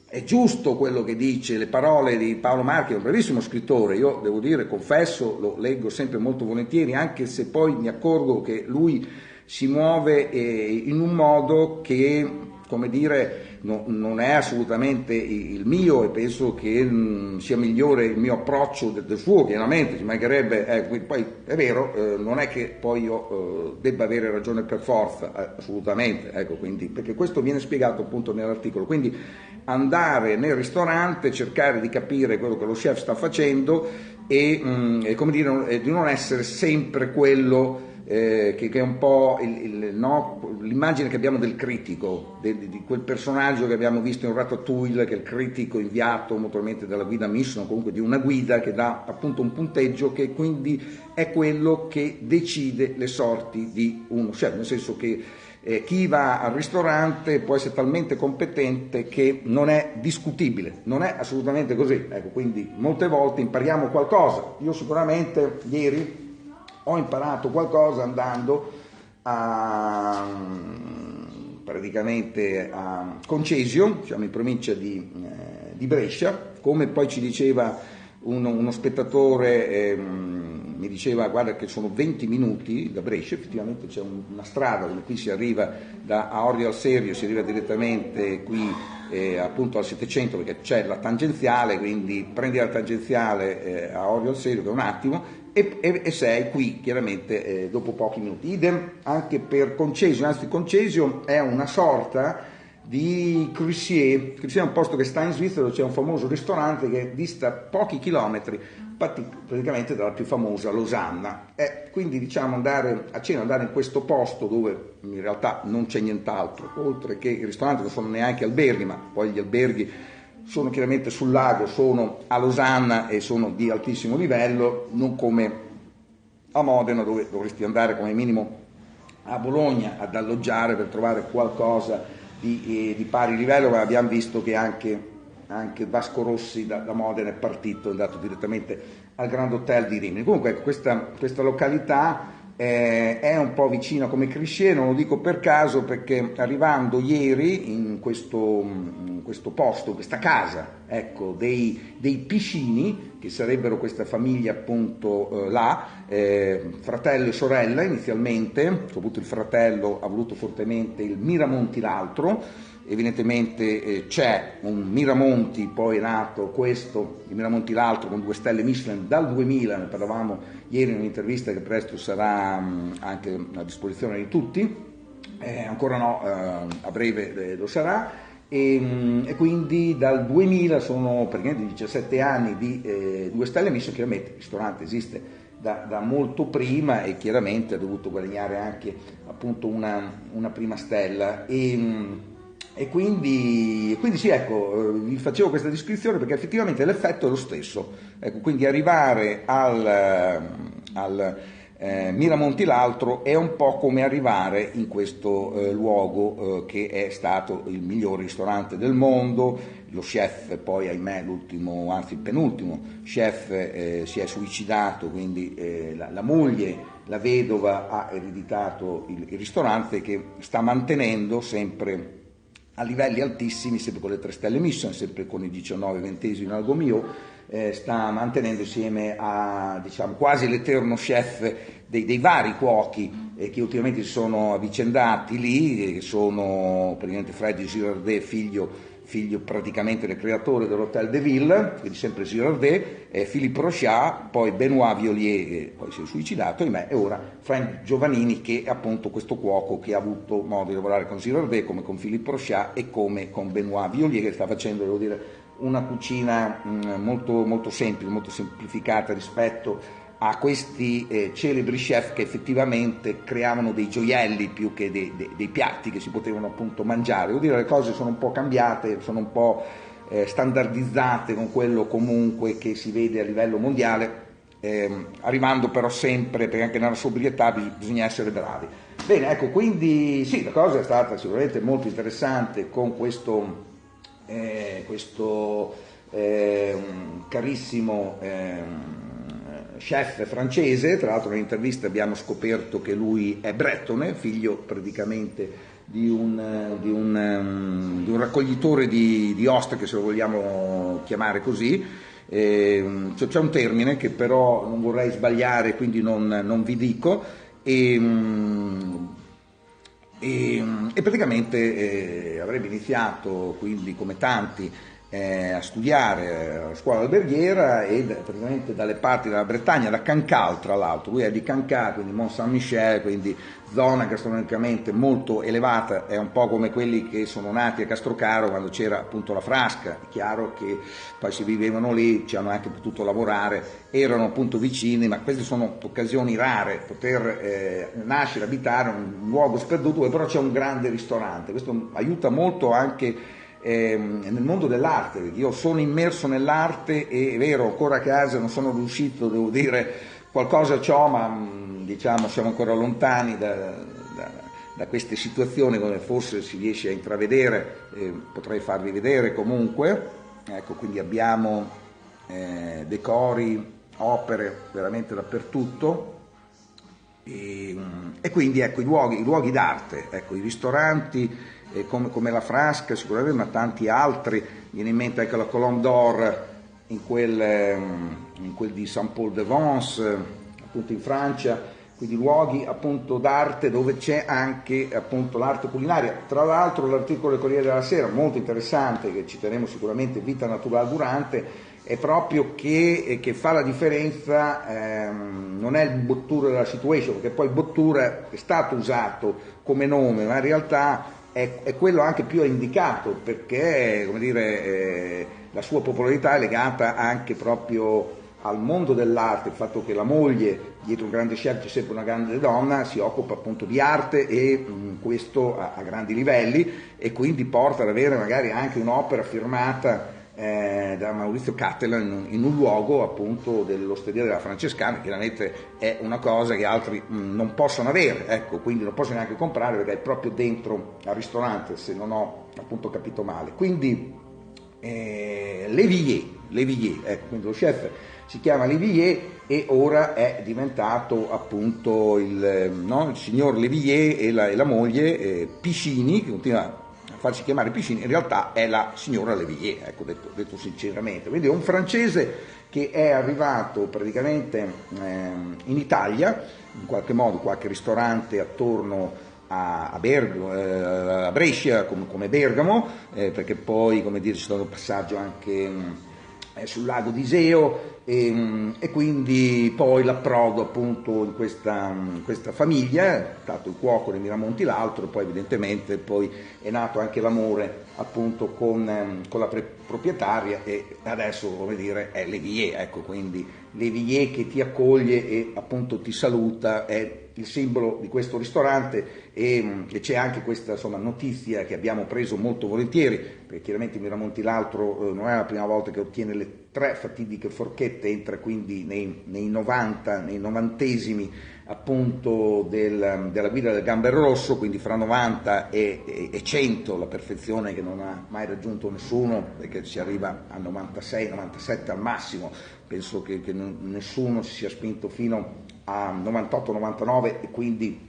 è giusto quello che dice, le parole di Paolo Marchi, è un bravissimo scrittore, io devo dire, confesso, lo leggo sempre molto volentieri, anche se poi mi accorgo che lui si muove in un modo che, come dire, non è assolutamente il mio, e penso che sia migliore il mio approccio del suo, chiaramente, ci mancherebbe, poi è vero, non è che poi io debba avere ragione per forza, assolutamente, ecco, quindi, perché questo viene spiegato appunto nell'articolo, quindi andare nel ristorante, cercare di capire quello che lo chef sta facendo e come dire, di non essere sempre quello che è un po' l'immagine che abbiamo del critico, di quel personaggio che abbiamo visto in Ratatouille, che è il critico inviato naturalmente dalla guida Michelin, o comunque di una guida che dà appunto un punteggio, che quindi è quello che decide le sorti di uno chef, nel senso che chi va al ristorante può essere talmente competente che non è discutibile, non è assolutamente così, ecco, quindi molte volte impariamo qualcosa. Io sicuramente ieri ho imparato qualcosa andando praticamente a Concesio, siamo in provincia di Brescia, come poi ci diceva uno spettatore, mi diceva: guarda che sono 20 minuti da Brescia, effettivamente c'è una strada dove qui si arriva a Orio al Serio, si arriva direttamente qui appunto al 700, perché c'è la tangenziale, quindi prendi la tangenziale a Orio al Serio, che è un attimo, e sei qui chiaramente dopo pochi minuti. Idem anche per Concesio, anzi Concesio è una sorta di Crissier. Crissier è un posto che sta in Svizzera, dove c'è un famoso ristorante che dista pochi chilometri praticamente dalla più famosa Losanna. Quindi diciamo andare in questo posto dove in realtà non c'è nient'altro, oltre che i ristoranti non sono neanche alberghi, ma poi gli alberghi sono chiaramente sul lago, sono a Losanna e sono di altissimo livello, non come a Modena, dove dovresti andare come minimo a Bologna ad alloggiare per trovare qualcosa di pari livello, ma abbiamo visto che anche Vasco Rossi da Modena è partito, è andato direttamente al Grand Hotel di Rimini. Comunque questa località è un po' vicina come Crissier, non lo dico per caso, perché arrivando ieri in questo posto, questa casa, ecco, dei Piscini, che sarebbero questa famiglia appunto fratello e sorella inizialmente, soprattutto il fratello ha voluto fortemente il Miramonti l'altro. Evidentemente c'è un Miramonti, poi è nato questo, il Miramonti l'altro, con 2 stelle Michelin dal 2000, ne parlavamo ieri in un'intervista che presto sarà anche a disposizione di tutti, ancora no, a breve lo sarà, e quindi dal 2000 sono praticamente 17 anni di 2 stelle Michelin. Chiaramente il ristorante esiste da molto prima e chiaramente ha dovuto guadagnare anche appunto una prima stella. E quindi sì, ecco, vi facevo questa descrizione perché effettivamente l'effetto è lo stesso. Ecco, quindi arrivare al Miramonti l'altro è un po' come arrivare in questo luogo che è stato il miglior ristorante del mondo. Lo chef poi, ahimè, l'ultimo, anzi il penultimo chef si è suicidato, quindi la moglie, la vedova, ha ereditato il ristorante, che sta mantenendo sempre a livelli altissimi, sempre con le 3 stelle Michelin, sempre con i 19 ventesimi al Gomio, sta mantenendo insieme a, diciamo, quasi l'eterno chef dei vari cuochi che ultimamente si sono avvicendati lì, che sono praticamente Freddy Girardet, figlio praticamente del creatore dell'Hotel de Ville, quindi sempre Girardet, Philippe Rochat, poi Benoît Violier, che poi si è suicidato, e ora Frank Giovannini, che è appunto questo cuoco che ha avuto modo di lavorare con Girardet, come con Philippe Rochat e come con Benoît Violier, che sta facendo, devo dire, una cucina molto, molto semplice, molto semplificata rispetto a questi celebri chef che effettivamente creavano dei gioielli più che dei piatti che si potevano appunto mangiare. Devo dire, le cose sono un po' cambiate, sono un po' standardizzate con quello comunque che si vede a livello mondiale, arrivando però sempre, perché anche nella sobrietà bisogna essere bravi. Bene, ecco, quindi sì, la cosa è stata sicuramente molto interessante con questo carissimo chef francese. Tra l'altro nell'intervista abbiamo scoperto che lui è bretone, figlio praticamente di un raccoglitore di ostriche, se lo vogliamo chiamare così. C'è un termine che però non vorrei sbagliare, quindi non vi dico, e praticamente avrebbe iniziato, quindi come tanti, a studiare alla scuola alberghiera, e praticamente dalle parti della Bretagna, da Cancale tra l'altro. Lui è di Cancale, quindi Mont Saint-Michel, quindi zona gastronomicamente molto elevata, è un po' come quelli che sono nati a Castrocaro quando c'era appunto la frasca. È chiaro che poi si vivevano lì, ci hanno anche potuto lavorare, erano appunto vicini, ma queste sono occasioni rare, poter nascere, abitare un luogo sperduto dove però c'è un grande ristorante. Questo aiuta molto anche nel mondo dell'arte. Io sono immerso nell'arte e è vero, ancora a casa non sono riuscito, devo dire, qualcosa c'ho, ma diciamo siamo ancora lontani da queste situazioni, come forse si riesce a intravedere, potrei farvi vedere comunque. Ecco, quindi abbiamo decori, opere veramente dappertutto, e quindi ecco i luoghi d'arte, ecco, i ristoranti come la Frasca sicuramente, ma tanti altri. Viene in mente anche la Colombe d'Or in quel di Saint-Paul-de-Vence, appunto in Francia, quindi luoghi appunto d'arte dove c'è anche appunto l'arte culinaria. Tra l'altro l'articolo del Corriere della Sera, molto interessante, che citeremo sicuramente, Vita Natural Durante, è proprio che fa la differenza, non è il Bottura della Situation, perché poi Bottura è stato usato come nome, ma in realtà è quello anche più indicato, perché come dire, la sua popolarità è legata anche proprio al mondo dell'arte, il fatto che la moglie, dietro un grande chef c'è sempre una grande donna, si occupa appunto di arte e questo a grandi livelli, e quindi porta ad avere magari anche un'opera firmata da Maurizio Cattelan in un luogo appunto dell'Osteria della Francescana. Chiaramente è una cosa che altri non possono avere, ecco, quindi non possono neanche comprare perché è proprio dentro al ristorante, se non ho appunto capito male. Quindi Lévillier, ecco, quindi lo chef si chiama Lévillier e ora è diventato appunto il signor Lévillier e la moglie Piscini, che continua a farsi chiamare Piscini, in realtà è la signora Lévillier, ecco, detto sinceramente. Quindi è un francese che è arrivato praticamente in Italia, in qualche modo, qualche ristorante attorno a Brescia come Bergamo, perché poi, come dire, c'è stato un passaggio anche sul lago di Iseo, e quindi poi l'approdo appunto in questa famiglia, è stato il cuoco dei Miramonti l'altro, e poi evidentemente poi è nato anche l'amore appunto con la proprietaria, e adesso, come dire, è Lévillier, ecco, quindi Lévillier che ti accoglie e appunto ti saluta, è il simbolo di questo ristorante. E c'è anche questa notizia che abbiamo preso molto volentieri, perché chiaramente Miramonti l'altro non è la prima volta che ottiene le 3 fatidiche forchette, entra quindi nei 90esimi appunto della guida del Gambero Rosso, quindi fra 90 e 100, la perfezione che non ha mai raggiunto nessuno, perché si arriva a 96, 97 al massimo. Penso che nessuno si sia spinto fino a 98, 99 e quindi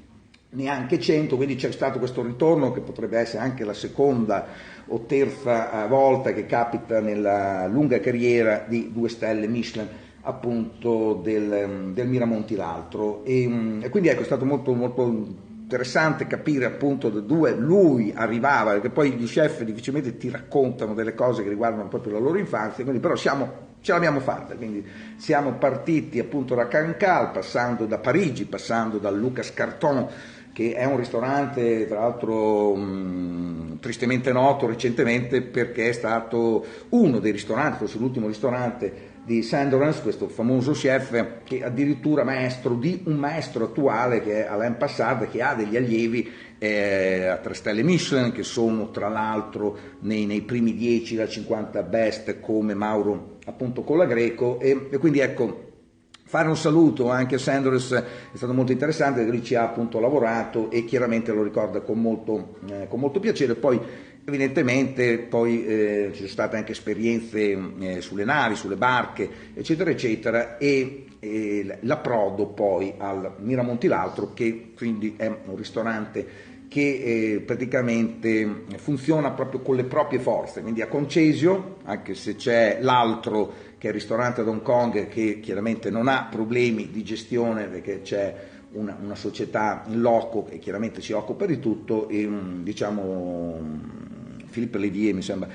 neanche 100, quindi c'è stato questo ritorno che potrebbe essere anche la seconda o terza volta che capita nella lunga carriera di 2 stelle Michelin appunto del Miramonti l'altro, e quindi ecco, è stato molto molto interessante capire appunto da dove lui arrivava, perché poi gli chef difficilmente ti raccontano delle cose che riguardano proprio la loro infanzia, quindi però ce l'abbiamo fatta, quindi siamo partiti appunto da Cancale, passando da Parigi, passando da Lucas Carton, che è un ristorante tra l'altro tristemente noto recentemente perché è stato uno dei ristoranti, forse l'ultimo ristorante di Saint-Laurent, questo famoso chef che addirittura maestro di un maestro attuale che è Alain Passard, che ha degli allievi a 3 stelle Michelin, che sono tra l'altro nei primi 10 da 50 best, come Mauro appunto Colagreco, e quindi ecco, fare un saluto anche a Sanders è stato molto interessante, perché lui ci ha appunto lavorato e chiaramente lo ricorda con molto piacere. Poi evidentemente poi ci sono state anche esperienze sulle navi, sulle barche, eccetera eccetera, e l'approdo poi al Miramonti l'altro, che quindi è un ristorante che praticamente funziona proprio con le proprie forze, quindi a Concesio, anche se c'è l'altro che è il ristorante ad Hong Kong, che chiaramente non ha problemi di gestione perché c'è una società in loco che chiaramente si occupa di tutto, e diciamo Philippe Lévillier mi sembra,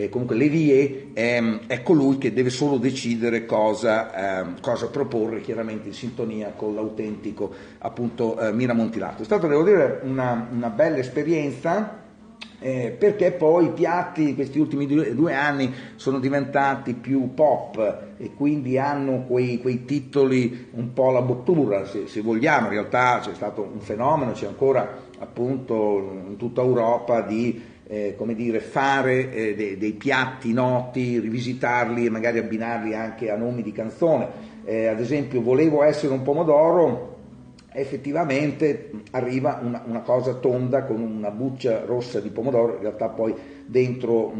comunque Lévillier è colui che deve solo decidere cosa proporre, chiaramente in sintonia con l'autentico appunto Miramonti l'altro. È stata, devo dire, una bella esperienza, perché poi i piatti in questi ultimi due anni sono diventati più pop e quindi hanno quei titoli un po' alla bottura, se vogliamo. In realtà c'è stato un fenomeno, c'è ancora appunto in tutta Europa di come dire, fare dei piatti noti, rivisitarli e magari abbinarli anche a nomi di canzone. Ad esempio, Volevo essere un pomodoro, effettivamente arriva una cosa tonda con una buccia rossa di pomodoro, in realtà poi dentro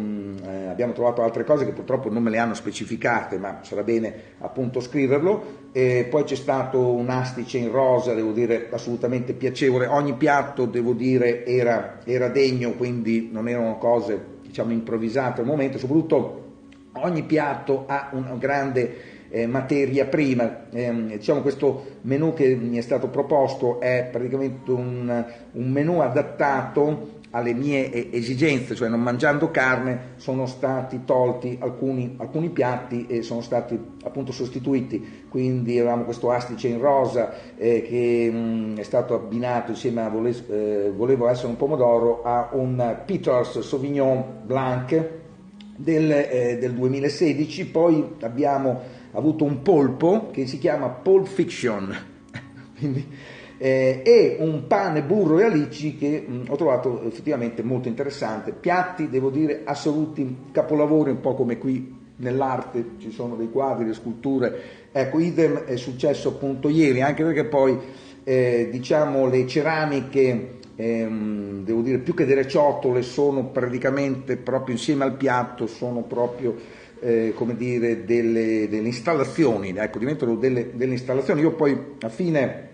abbiamo trovato altre cose che purtroppo non me le hanno specificate, ma sarà bene appunto scriverlo. Poi c'è stato un astice in rosa, devo dire assolutamente piacevole, ogni piatto devo dire era degno, quindi non erano cose diciamo improvvisate al momento, soprattutto ogni piatto ha una grande materia prima. Diciamo, questo menù che mi è stato proposto è praticamente un menù adattato alle mie esigenze, cioè non mangiando carne, sono stati tolti alcuni piatti e sono stati appunto sostituiti. Quindi avevamo questo astice in rosa che è stato abbinato insieme a Volevo essere un pomodoro a un Peter's Sauvignon Blanc del 2016. Poi abbiamo avuto un polpo che si chiama Pulp Fiction quindi, e un pane, burro e alici che ho trovato effettivamente molto interessante. Piatti, devo dire, assoluti capolavori, un po' come qui nell'arte ci sono dei quadri, le sculture. Ecco, idem è successo appunto ieri, anche perché poi diciamo le ceramiche, devo dire, più che delle ciotole, sono praticamente proprio insieme al piatto, sono proprio come dire delle installazioni, ecco, diventano delle installazioni. Io poi a fine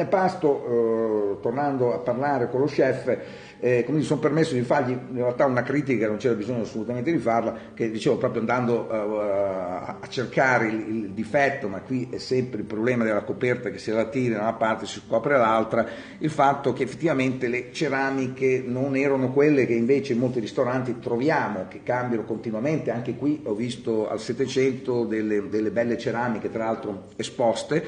pasto, tornando a parlare con lo chef, come mi sono permesso di fargli in realtà una critica, non c'era bisogno assolutamente di farla, che dicevo proprio andando a cercare il difetto, ma qui è sempre il problema della coperta che se la tiri da una parte si scopre l'altra, il fatto che effettivamente le ceramiche non erano quelle che invece in molti ristoranti troviamo, che cambiano continuamente. Anche qui ho visto al 700 delle belle ceramiche, tra l'altro esposte,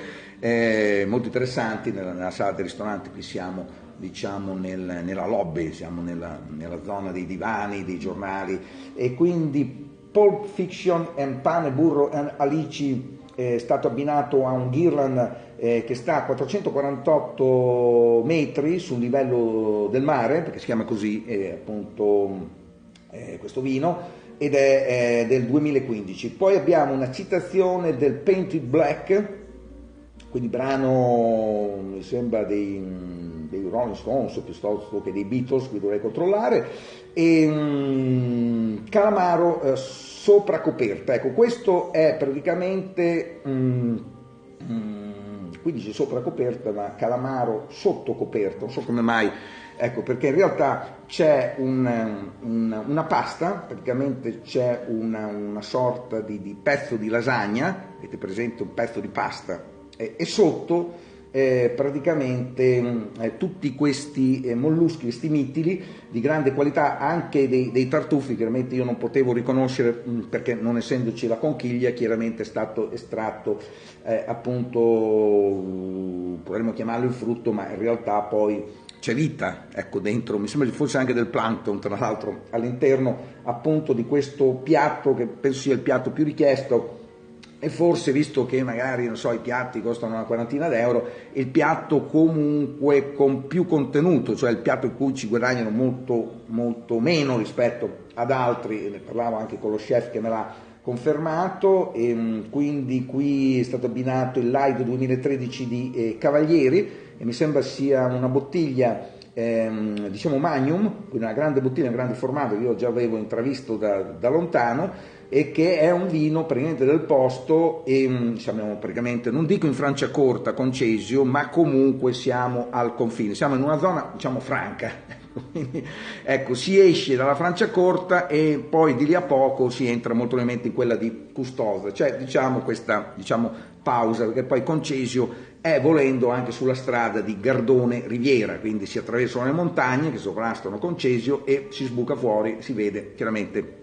molto interessanti. Nella sala del ristorante qui siamo, diciamo, nella lobby, siamo nella zona dei divani, dei giornali, e quindi Pulp Fiction e pane, burro e alici è stato abbinato a un Ghirland che sta a 448 metri sul livello del mare, perché si chiama così appunto questo vino, ed è del 2015. Poi abbiamo una citazione del Painted Black, quindi brano mi sembra dei Rolling Stones piuttosto che dei Beatles, qui dovrei controllare, e calamaro sopra coperta. Ecco, questo è praticamente qui dice sopra coperta, ma calamaro sotto coperta, non so come mai, ecco, perché in realtà c'è una pasta, praticamente c'è una sorta di pezzo di lasagna, avete presente un pezzo di pasta, e sotto praticamente tutti questi molluschi, questi mitili di grande qualità, anche dei tartufi, chiaramente io non potevo riconoscere perché non essendoci la conchiglia, chiaramente è stato estratto appunto, potremmo chiamarlo il frutto, ma in realtà poi c'è vita, ecco, dentro, mi sembra ci fosse anche del plancton tra l'altro all'interno appunto di questo piatto, che penso sia il piatto più richiesto. E forse, visto che magari, non so, i piatti costano una quarantina d'euro, il piatto comunque con più contenuto, cioè il piatto in cui ci guadagnano molto, molto meno rispetto ad altri, ne parlavo anche con lo chef che me l'ha confermato, e quindi qui è stato abbinato il Light 2013 di Cavalieri, e mi sembra sia una bottiglia diciamo Magnum, quindi una grande bottiglia, un grande formato che io già avevo intravisto da lontano, e che è un vino praticamente del posto, e siamo praticamente, non dico in Franciacorta con Cesio, ma comunque siamo al confine, siamo in una zona diciamo franca, quindi ecco, si esce dalla Franciacorta e poi di lì a poco si entra molto probabilmente in quella di Custoza, cioè diciamo questa pausa, perché poi Concesio è, volendo, anche sulla strada di Gardone Riviera, quindi si attraversano le montagne che sovrastano Concesio e si sbuca fuori, si vede chiaramente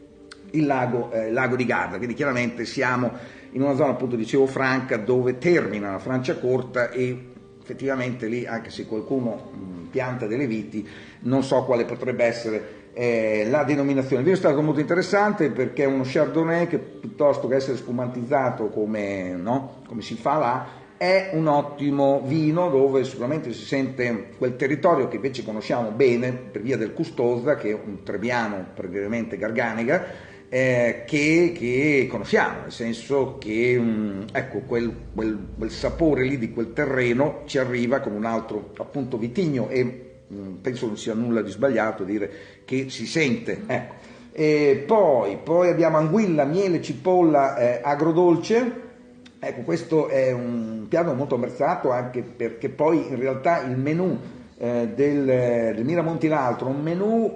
il lago di Garda, quindi chiaramente siamo in una zona, appunto dicevo, franca, dove termina la Franciacorta, e effettivamente lì, anche se qualcuno pianta delle viti, non so quale potrebbe essere la denominazione. Il vino è stato molto interessante perché è uno Chardonnay che, piuttosto che essere spumantizzato come si fa là, è un ottimo vino dove sicuramente si sente quel territorio che invece conosciamo bene per via del Custoza, che è un trebbiano praticamente Garganega, che conosciamo, nel senso che ecco, quel sapore lì di quel terreno ci arriva con un altro appunto vitigno, e penso non sia nulla di sbagliato dire che si sente, ecco. E poi abbiamo anguilla, miele, cipolla, agrodolce. Ecco, questo è un piatto molto apprezzato, anche perché poi in realtà il menù del Miramonti l'altro, un menù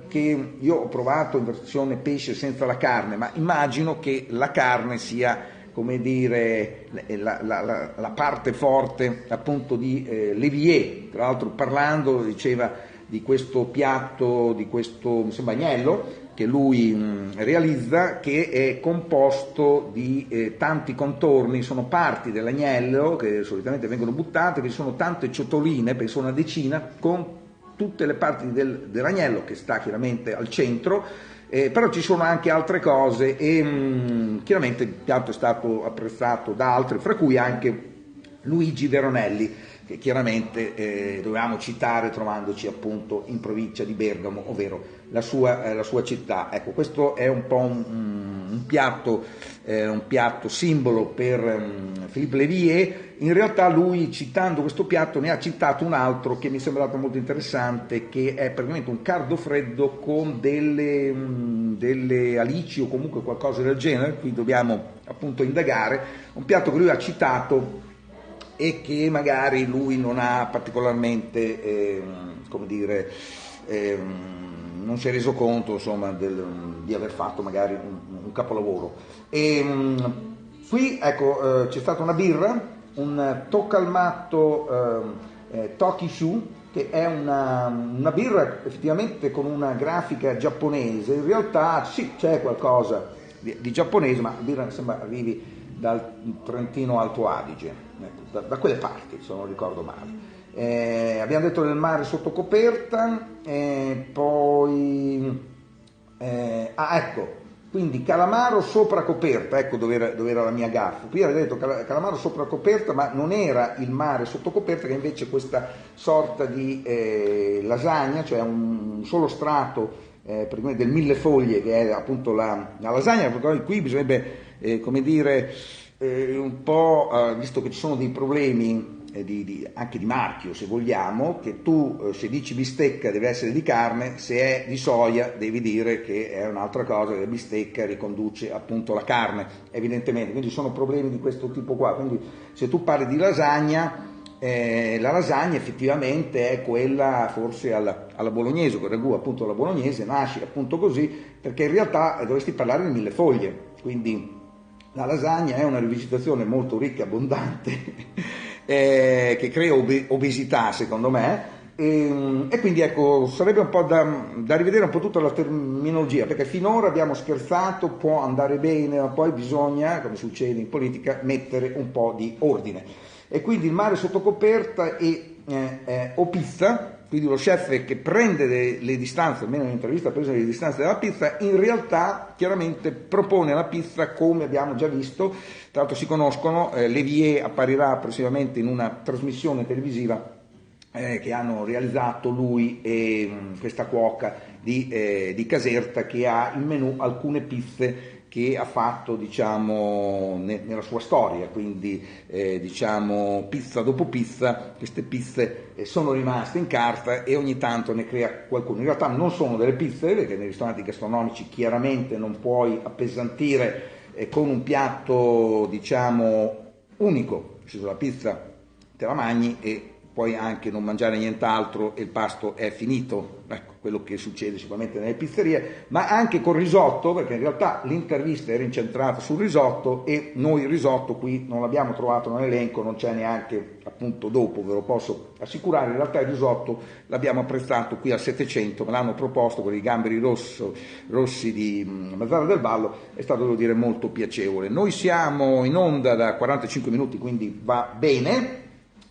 che io ho provato in versione pesce senza la carne, ma immagino che la carne sia, come dire, la parte forte appunto di Levier. Tra l'altro, parlando, diceva di questo piatto, di questo, mi sembra, agnello, che lui realizza, che è composto di tanti contorni, sono parti dell'agnello che solitamente vengono buttate, vi sono tante ciotoline, penso una decina, con tutte le parti dell'agnello che sta chiaramente al centro, però ci sono anche altre cose e chiaramente il piatto è stato apprezzato da altri, fra cui anche Luigi Veronelli, che chiaramente dovevamo citare trovandoci appunto in provincia di Bergamo, ovvero la sua città. Ecco, questo è un po' un piatto simbolo per Philippe Lévier. In realtà lui, citando questo piatto, ne ha citato un altro che mi è sembrato molto interessante, che è praticamente un cardo freddo con delle alici o comunque qualcosa del genere. Qui dobbiamo appunto indagare, un piatto che lui ha citato e che magari lui non ha particolarmente, non si è reso conto, insomma, di aver fatto magari un capolavoro. Qui, ecco, c'è stata una birra, un Tocalmatto Tokishu, che è una birra effettivamente con una grafica giapponese. In realtà sì, c'è qualcosa di giapponese, ma la birra mi sembra arrivi dal Trentino Alto Adige, ecco, da quelle parti, se non ricordo male. Abbiamo detto del mare sotto coperta, poi ecco, quindi calamaro sopra coperta, ecco dove era la mia gaffa. Qui avete detto calamaro sopra coperta, ma non era il mare sotto coperta, che invece è questa sorta di lasagna, cioè un solo strato praticamente del millefoglie, che è appunto la lasagna. Qui bisognerebbe un po', visto che ci sono dei problemi anche di marchio, se vogliamo, che tu se dici bistecca deve essere di carne, se è di soia devi dire che è un'altra cosa, che la bistecca riconduce appunto alla carne, evidentemente. Quindi sono problemi di questo tipo qua. Quindi se tu parli di lasagna, la lasagna effettivamente è quella forse alla bolognese, quel ragù appunto alla bolognese nasce appunto così, perché in realtà dovresti parlare di millefoglie. Quindi la lasagna è una rivisitazione molto ricca e abbondante che crea obesità, secondo me, e quindi ecco, sarebbe un po' da rivedere un po' tutta la terminologia, perché finora abbiamo scherzato, può andare bene, ma poi bisogna, come succede in politica, mettere un po' di ordine. E quindi il mare sotto coperta o pizza, quindi lo chef che prende le distanze, almeno in un'intervista ha preso le distanze dalla pizza, in realtà chiaramente propone la pizza come abbiamo già visto, tra l'altro si conoscono, Lévier apparirà prossimamente in una trasmissione televisiva che hanno realizzato lui e questa cuoca di Caserta, che ha in menù alcune pizze che ha fatto, diciamo, nella sua storia, quindi diciamo pizza dopo pizza, queste pizze sono rimaste in carta e ogni tanto ne crea qualcuno. In realtà non sono delle pizze, perché nei ristoranti gastronomici chiaramente non puoi appesantire con un piatto, diciamo, unico, cioè la pizza te la mangi e puoi anche non mangiare nient'altro e il pasto è finito. Ecco, quello che succede sicuramente nelle pizzerie, ma anche col risotto, perché in realtà l'intervista era incentrata sul risotto e noi il risotto qui non l'abbiamo trovato nell'elenco, non c'è neanche appunto dopo, ve lo posso assicurare. In realtà il risotto l'abbiamo apprezzato qui al 700, me l'hanno proposto con i gamberi rossi di Mazzara del Vallo, è stato, devo dire, molto piacevole. Noi siamo in onda da 45 minuti, quindi va bene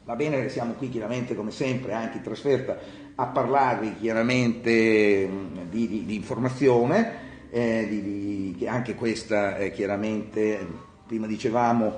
che siamo qui chiaramente come sempre anche in trasferta a parlarvi chiaramente di informazione, che anche questa chiaramente, prima dicevamo,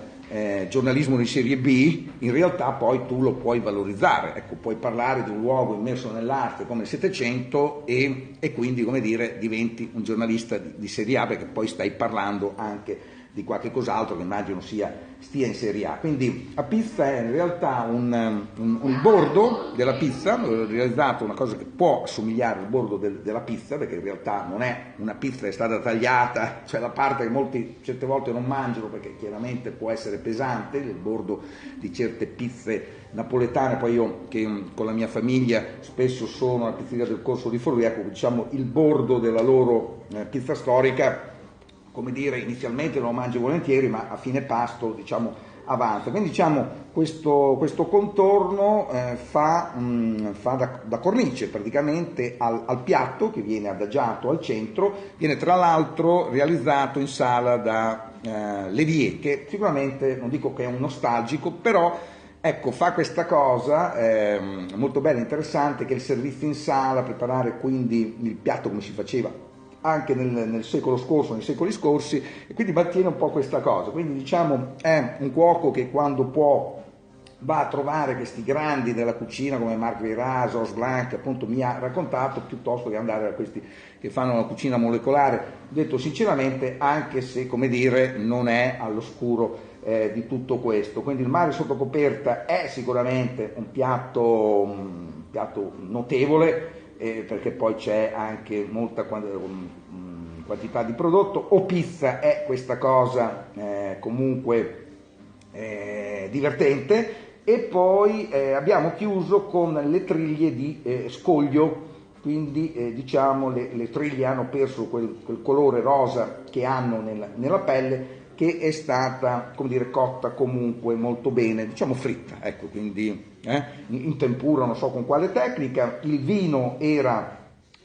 giornalismo di serie B, in realtà poi tu lo puoi valorizzare, ecco, puoi parlare di un luogo immerso nell'arte come il 700 e quindi, come dire, diventi un giornalista di serie A, perché poi stai parlando anche di qualche cos'altro che immagino stia in Serie A. Quindi la pizza è in realtà un bordo della pizza, ho realizzato una cosa che può assomigliare al bordo della pizza, perché in realtà non è una pizza, è stata tagliata, cioè la parte che molti certe volte non mangiano perché chiaramente può essere pesante, il bordo di certe pizze napoletane. Poi io, che con la mia famiglia spesso sono alla pizzeria del Corso di Forlì, ecco, diciamo il bordo della loro pizza storica come dire, inizialmente non lo mangio volentieri, ma a fine pasto, diciamo, avanza. Quindi, diciamo, questo contorno fa da cornice praticamente al piatto che viene adagiato al centro. Viene tra l'altro realizzato in sala da Levier, che sicuramente, non dico che è un nostalgico, però ecco, fa questa cosa molto bella, interessante, che è il servizio in sala, preparare quindi il piatto come si faceva anche nel secolo scorso, nei secoli scorsi, e quindi mantiene un po' questa cosa. Quindi, diciamo, è un cuoco che quando può va a trovare questi grandi della cucina come Marc Veyrat, Georges Blanc, appunto mi ha raccontato, piuttosto che andare a questi che fanno la cucina molecolare, detto sinceramente, anche se, come dire, non è all'oscuro di tutto questo. Quindi il mare sotto coperta è sicuramente un piatto notevole, perché poi c'è anche molta quantità di prodotto. O pizza è questa cosa comunque divertente. E poi abbiamo chiuso con le triglie di scoglio, quindi diciamo le triglie hanno perso quel colore rosa che hanno nella pelle, che è stata, come dire, cotta comunque molto bene, diciamo fritta, ecco, quindi in tempura, non so con quale tecnica. Il vino era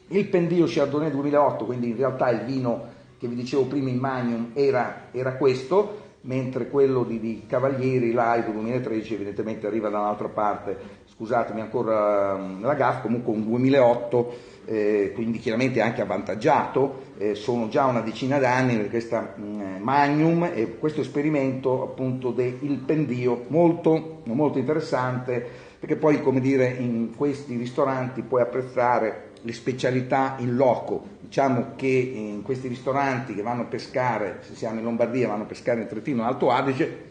il Pendio Chardonnay 2008, quindi in realtà il vino che vi dicevo prima in Magnum era questo, mentre quello di Cavalieri Live 2013 evidentemente arriva da un'altra parte, scusatemi ancora la gaffa, comunque un 2008, quindi chiaramente anche avvantaggiato. Sono già una decina d'anni per questa Magnum, e questo esperimento appunto del Pendio molto, molto interessante, perché poi, come dire, in questi ristoranti puoi apprezzare le specialità in loco. Diciamo che in questi ristoranti che vanno a pescare, se siamo in Lombardia, vanno a pescare in Trentino, in Alto Adige,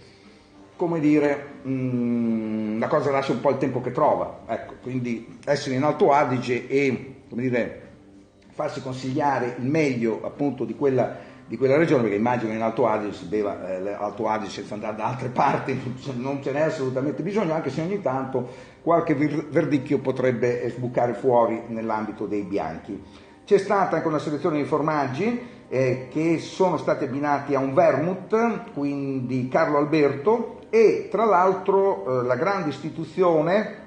come dire, la cosa lascia un po' il tempo che trova, ecco. Quindi essere in Alto Adige e, come dire, farsi consigliare il meglio appunto di quella regione, perché immagino che in Alto Adige si beva Alto Adige senza andare da altre parti, non ce n'è assolutamente bisogno, anche se ogni tanto qualche verdicchio potrebbe sbucare fuori nell'ambito dei bianchi. C'è stata anche una selezione di formaggi che sono stati abbinati a un vermouth, quindi Carlo Alberto, e tra l'altro l'altra grande istituzione,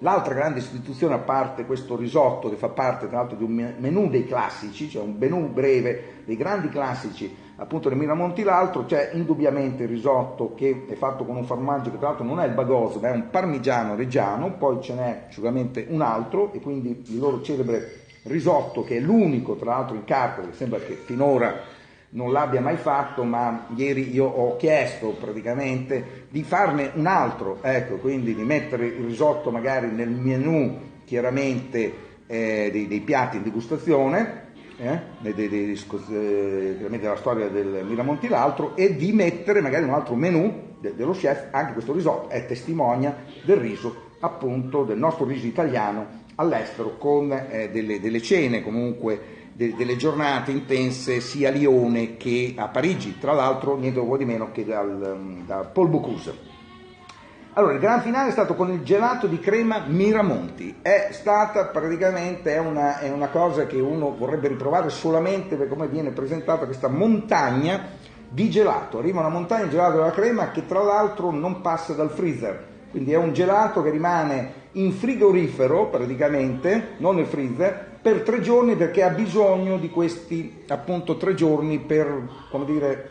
a parte questo risotto che fa parte tra l'altro di un menù dei classici, cioè un menù breve dei grandi classici appunto del Miramonti, l'altro c'è indubbiamente il risotto, che è fatto con un formaggio che tra l'altro non è il Bagose ma è un parmigiano reggiano, poi ce n'è sicuramente un altro, e quindi il loro celebre risotto, che è l'unico tra l'altro in carta, che sembra che finora non l'abbia mai fatto, ma ieri io ho chiesto praticamente di farne un altro, ecco, quindi di mettere il risotto magari nel menù chiaramente dei piatti in degustazione, chiaramente della storia del Miramonti l'altro, e di mettere magari un altro menù dello chef, anche questo risotto è testimonia del riso, appunto del nostro riso italiano all'estero, con delle cene comunque, delle giornate intense sia a Lione che a Parigi, tra l'altro niente po' di meno che da Paul Bocuse. Allora, il gran finale è stato con il gelato di crema Miramonti. È stata praticamente è una cosa che uno vorrebbe riprovare solamente per come viene presentata questa montagna di gelato. Arriva una montagna di gelato della crema che tra l'altro non passa dal freezer, quindi è un gelato che rimane in frigorifero praticamente, non nel freezer, per 3 giorni, perché ha bisogno di questi appunto 3 giorni per, come dire,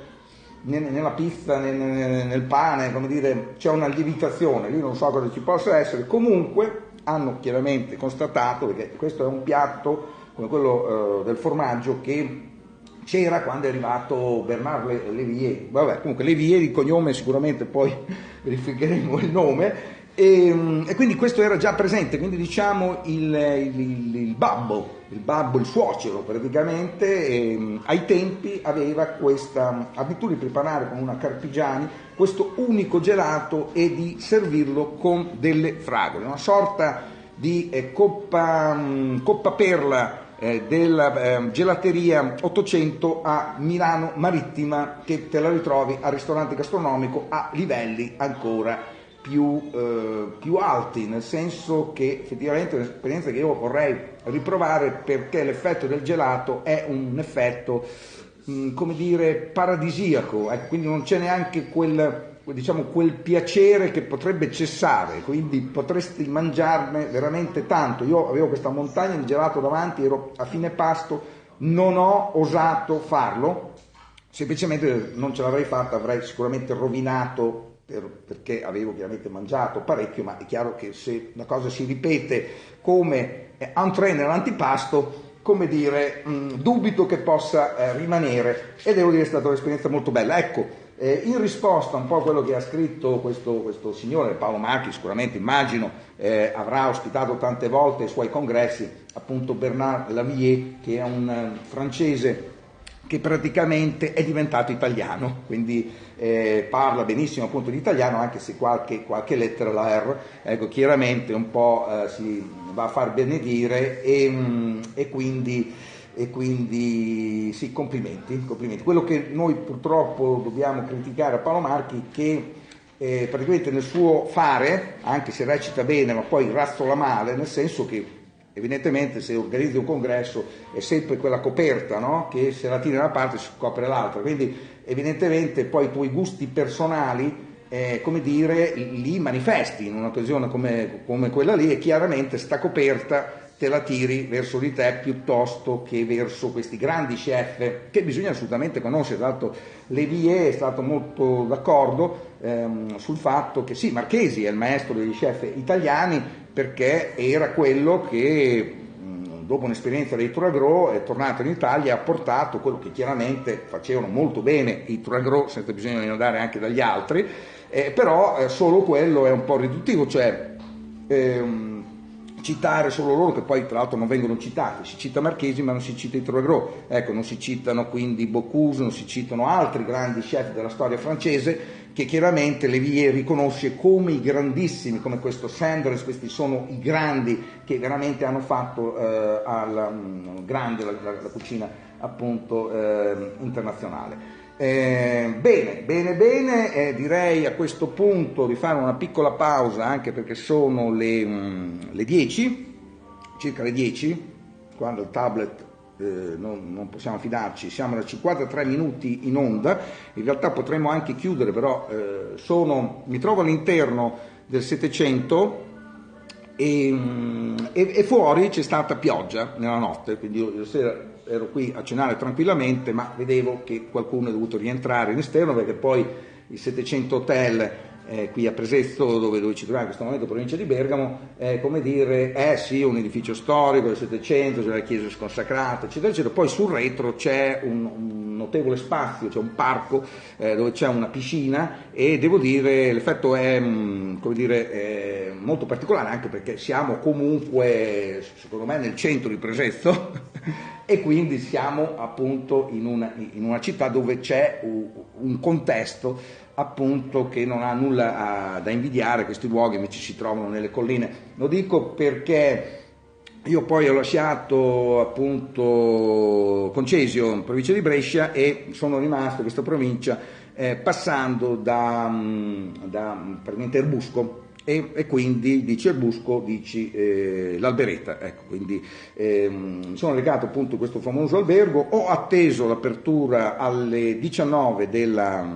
nella pizza, nel pane, come dire, c'è una lievitazione, lì non so cosa ci possa essere. Comunque hanno chiaramente constatato, perché questo è un piatto come quello del formaggio che c'era quando è arrivato Bernard Levier, vabbè, comunque Levier di cognome, sicuramente poi verificheremo il nome, e quindi questo era già presente, quindi diciamo il babbo, il suocero praticamente, ai tempi aveva questa abitudine di preparare con una Carpigiani questo unico gelato e di servirlo con delle fragole, una sorta di coppa perla della gelateria 800 a Milano Marittima, che te la ritrovi al ristorante gastronomico a livelli ancora più alti, nel senso che effettivamente è un'esperienza che io vorrei riprovare, perché l'effetto del gelato è un effetto come dire, paradisiaco, quindi non c'è neanche quel piacere che potrebbe cessare, quindi potresti mangiarne veramente tanto. Io avevo questa montagna di gelato davanti, ero a fine pasto, non ho osato farlo, semplicemente non ce l'avrei fatta, avrei sicuramente rovinato perché avevo chiaramente mangiato parecchio, ma è chiaro che se la cosa si ripete come entrée nell'antipasto, come dire, dubito che possa rimanere, e devo dire che è stata un'esperienza molto bella. Ecco, in risposta un po' a quello che ha scritto questo signore, Paolo Marchi, sicuramente immagino avrà ospitato tante volte ai suoi congressi appunto Bernard Lavilliers, che è un francese che praticamente è diventato italiano, quindi parla benissimo appunto l'italiano, anche se qualche lettera, la R, ecco, chiaramente un po' si va a far benedire, e quindi sì, complimenti. Quello che noi purtroppo dobbiamo criticare a Paolo Marchi, che praticamente nel suo fare, anche se recita bene ma poi razzola male, nel senso che evidentemente se organizzi un congresso è sempre quella coperta, no? Che se la tiri da una parte si copre l'altra, quindi evidentemente poi i tuoi gusti personali, come dire, li manifesti in un'occasione come quella lì, e chiaramente sta coperta te la tiri verso di te piuttosto che verso questi grandi chef che bisogna assolutamente conoscere. Tra l'altro Lavilliers è stato molto d'accordo sul fatto che sì, Marchesi è il maestro degli chef italiani, perché era quello che dopo un'esperienza dei Tour Gros è tornato in Italia e ha portato quello che chiaramente facevano molto bene i Tour Gros, senza bisogno di andare anche dagli altri, però solo quello è un po' riduttivo, cioè citare solo loro, che poi tra l'altro non vengono citati, si cita Marchesi ma non si cita i Tour Gros, ecco, non si citano quindi Bocuse, non si citano altri grandi chef della storia francese che chiaramente Lavilliers riconosce come i grandissimi, come questo Sanders. Questi sono i grandi che veramente hanno fatto grande la cucina appunto internazionale. Bene, direi a questo punto di fare una piccola pausa, anche perché sono le 10, circa le 10, quando il tablet non possiamo fidarci, siamo da 53 minuti in onda, in realtà potremmo anche chiudere, però mi trovo all'interno del 700 e fuori c'è stata pioggia nella notte, quindi io sera ero qui a cenare tranquillamente, ma vedevo che qualcuno è dovuto rientrare in esterno, perché poi il 700 Hotel qui a Presezzo, dove ci troviamo in questo momento, provincia di Bergamo, come dire, è sì un edificio storico del 700, c'è la chiesa sconsacrata, eccetera, eccetera. Poi sul retro c'è un notevole spazio, c'è un parco dove c'è una piscina, e devo dire l'effetto è, come dire, molto particolare, anche perché siamo comunque, secondo me, nel centro di Presezzo e quindi siamo appunto in una città dove c'è un contesto appunto che non ha nulla da invidiare questi luoghi, invece si trovano nelle colline. Lo dico perché io poi ho lasciato appunto Concesio, in provincia di Brescia, e sono rimasto in questa provincia passando da praticamente Erbusco, e quindi dici Erbusco, dici l'Alberetta, ecco, quindi sono legato appunto a questo famoso albergo. Ho atteso l'apertura alle 19 della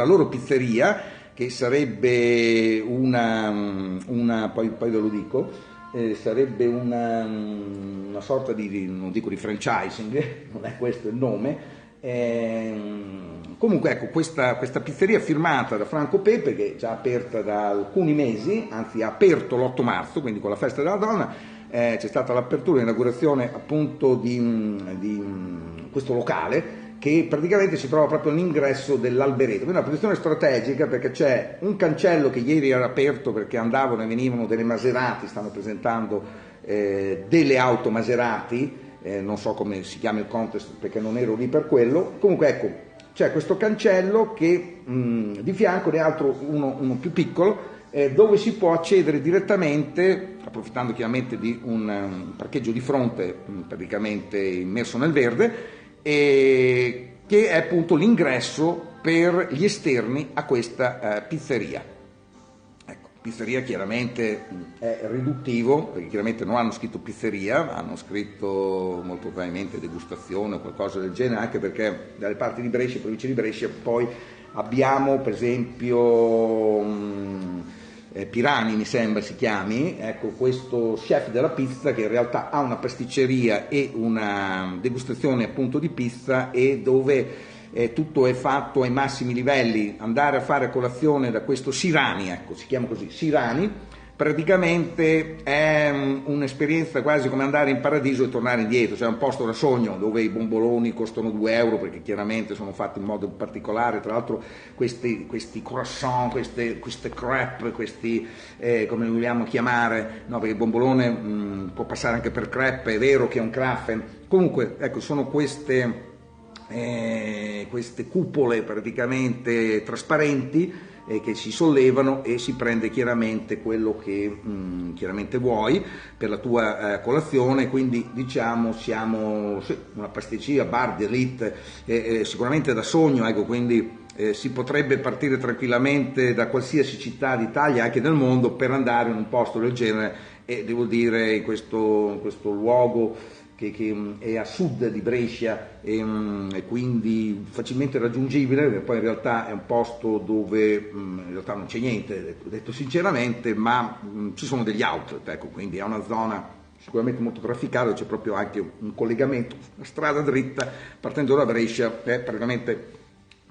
loro pizzeria, che sarebbe poi ve lo dico, sarebbe una sorta di, non dico di franchising, non è questo il nome. Comunque ecco, questa pizzeria firmata da Franco Pepe, che è già aperta da alcuni mesi, anzi ha aperto l'8 marzo, quindi con la festa della donna, c'è stata l'apertura e l'inaugurazione appunto di questo locale, che praticamente si trova proprio all'ingresso dell'Alberetta, quindi una posizione strategica, perché c'è un cancello che ieri era aperto perché andavano e venivano delle Maserati, stanno presentando delle auto Maserati, non so come si chiama il contest perché non ero lì per quello. Comunque ecco, c'è questo cancello che di fianco ne altro uno più piccolo, dove si può accedere direttamente, approfittando chiaramente di un parcheggio di fronte praticamente immerso nel verde, che è appunto l'ingresso per gli esterni a questa pizzeria. Ecco, pizzeria chiaramente è riduttivo, perché chiaramente non hanno scritto pizzeria, hanno scritto molto probabilmente degustazione o qualcosa del genere, anche perché dalle parti di Brescia, provincia di Brescia, poi abbiamo per esempio Pirani, mi sembra si chiami, ecco, questo chef della pizza che in realtà ha una pasticceria e una degustazione appunto di pizza, e dove tutto è fatto ai massimi livelli. Andare a fare colazione da questo Sirani, ecco, si chiama così, Sirani, praticamente è un'esperienza quasi come andare in paradiso e tornare indietro. C'è un posto da sogno dove i bomboloni costano 2 euro, perché chiaramente sono fatti in modo particolare, tra l'altro questi croissant, queste crepe, questi come li vogliamo chiamare, no, perché il bombolone può passare anche per crepe, è vero che è un craffen, comunque ecco, sono queste cupole praticamente trasparenti che si sollevano, e si prende chiaramente quello che chiaramente vuoi per la tua colazione. Quindi diciamo siamo una pasticceria bar d'élite, sicuramente da sogno, ecco, quindi si potrebbe partire tranquillamente da qualsiasi città d'Italia, anche del mondo, per andare in un posto del genere, e devo dire in questo luogo che è a sud di Brescia e quindi facilmente raggiungibile, poi in realtà è un posto dove in realtà non c'è niente, detto sinceramente, ma ci sono degli outlet, ecco, quindi è una zona sicuramente molto trafficata, c'è proprio anche un collegamento, una strada dritta partendo da Brescia, è praticamente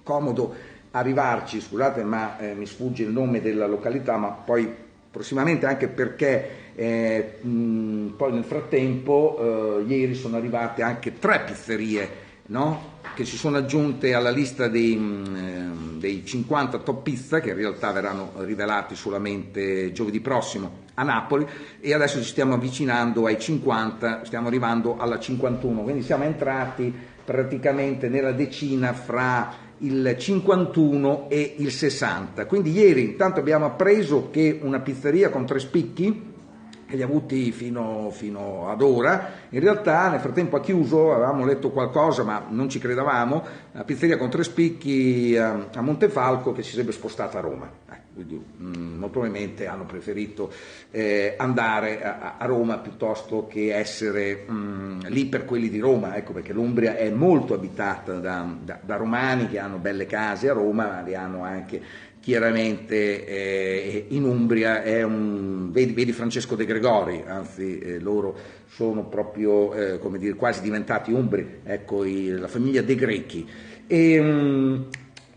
comodo arrivarci. Scusate, ma mi sfugge il nome della località, ma poi prossimamente, anche perché poi nel frattempo ieri sono arrivate anche 3 pizzerie, no? Che si sono aggiunte alla lista dei 50 top pizza, che in realtà verranno rivelati solamente giovedì prossimo a Napoli, e adesso ci stiamo avvicinando ai 50, stiamo arrivando alla 51, quindi siamo entrati praticamente nella decina fra il 51 e il 60. Quindi ieri intanto abbiamo appreso che una pizzeria con 3 spicchi, che li ha avuti fino ad ora, in realtà nel frattempo ha chiuso, avevamo letto qualcosa ma non ci credevamo, una pizzeria con 3 spicchi a Montefalco, che si sarebbe spostata a Roma. Quindi molto probabilmente hanno preferito andare a Roma piuttosto che essere lì per quelli di Roma, ecco, perché l'Umbria è molto abitata da romani che hanno belle case a Roma, ma le hanno anche chiaramente in Umbria. Vedi Francesco De Gregori, anzi loro sono proprio come dire, quasi diventati umbri, ecco, la famiglia De Grecchi.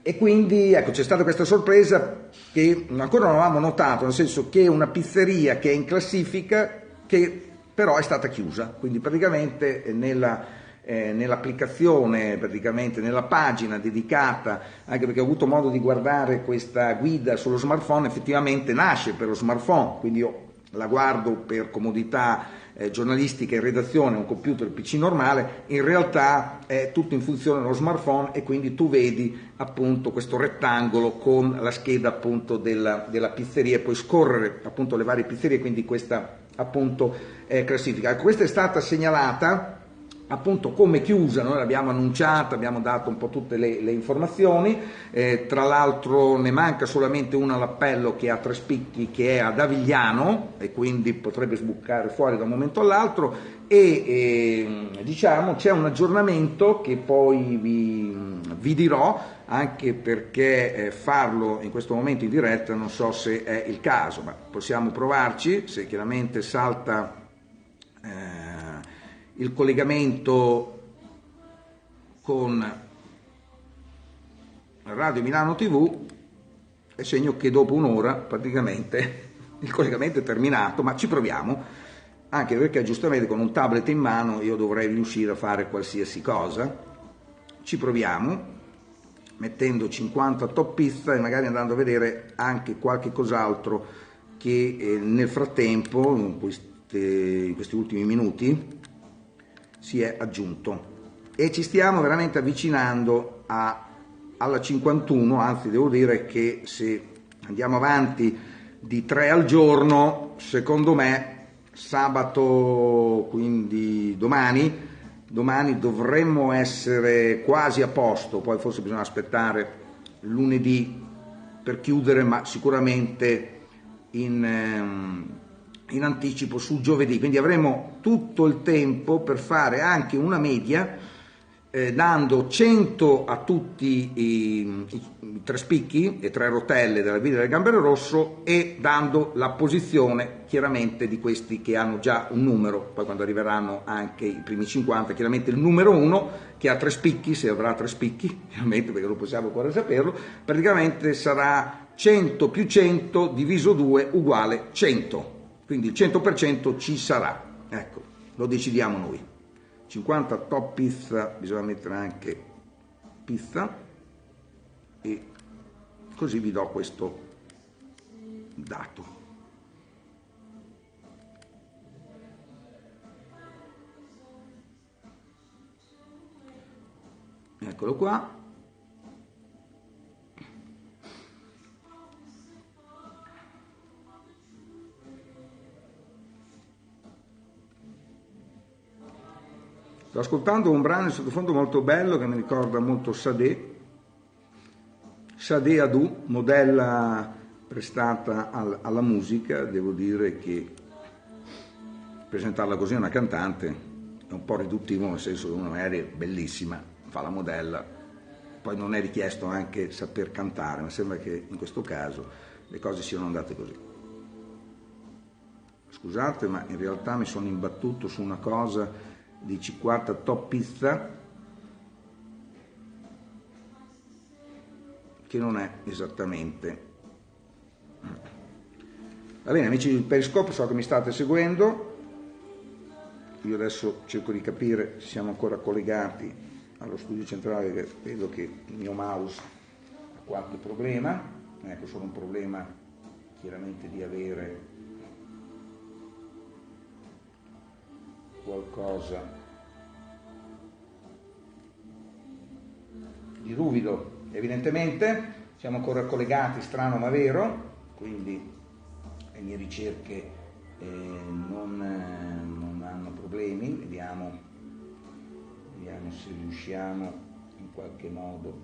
E quindi ecco, c'è stata questa sorpresa che ancora non avevamo notato, nel senso che una pizzeria che è in classifica, che però è stata chiusa, quindi praticamente nell'applicazione, praticamente nella pagina dedicata, anche perché ho avuto modo di guardare questa guida sullo smartphone, effettivamente nasce per lo smartphone, quindi io la guardo per comodità giornalistica in redazione, un computer PC normale, in realtà è tutto in funzione dello smartphone, e quindi tu vedi appunto questo rettangolo con la scheda appunto della pizzeria, e puoi scorrere appunto le varie pizzerie, quindi questa appunto classifica. Questa è stata segnalata appunto come chiusa, noi l'abbiamo annunciata, abbiamo dato un po' tutte le informazioni, tra l'altro ne manca solamente una all'appello, che ha 3 spicchi, che è ad Avigliano, e quindi potrebbe sbucare fuori da un momento all'altro, e diciamo c'è un aggiornamento che poi vi dirò, anche perché farlo in questo momento in diretta non so se è il caso, ma possiamo provarci. Se chiaramente salta il collegamento con Radio Milano TV, è segno che dopo un'ora praticamente il collegamento è terminato, ma ci proviamo, anche perché giustamente con un tablet in mano io dovrei riuscire a fare qualsiasi cosa. Ci proviamo, mettendo 50 top pizza e magari andando a vedere anche qualche cos'altro che nel frattempo, in questi ultimi minuti, si è aggiunto, e ci stiamo veramente avvicinando alla 51, anzi devo dire che se andiamo avanti di 3 al giorno, secondo me sabato, quindi domani dovremmo essere quasi a posto, poi forse bisogna aspettare lunedì per chiudere, ma sicuramente in anticipo sul giovedì, quindi avremo tutto il tempo per fare anche una media, dando 100 a tutti i 3 spicchi e 3 rotelle della guida del gambero rosso, e dando la posizione chiaramente di questi che hanno già un numero. Poi quando arriveranno anche i primi 50, chiaramente il numero 1 che ha 3 spicchi, se avrà 3 spicchi, chiaramente, perché non possiamo ancora saperlo, praticamente sarà 100 più 100 diviso 2 uguale 100, quindi il 100% ci sarà, ecco, lo decidiamo noi. 50 top pizza, bisogna mettere anche pizza, e così vi do questo dato. Eccolo qua. Sto ascoltando un brano in sottofondo molto bello che mi ricorda molto Sade Adu, modella prestata alla musica. Devo dire che presentarla così a una cantante è un po' riduttivo, nel senso che una magari è bellissima, fa la modella, poi non è richiesto anche saper cantare, ma sembra che in questo caso le cose siano andate così. Scusate, ma in realtà mi sono imbattuto su una cosa di 50 top pizza che non è esattamente. Va bene, amici del Periscope, so che mi state seguendo. Io adesso cerco di capire se siamo ancora collegati allo studio centrale, che vedo che il mio mouse ha qualche problema. Ecco, solo un problema chiaramente di avere qualcosa di ruvido. Evidentemente siamo ancora collegati, strano ma vero, quindi le mie ricerche non hanno problemi. Vediamo se riusciamo in qualche modo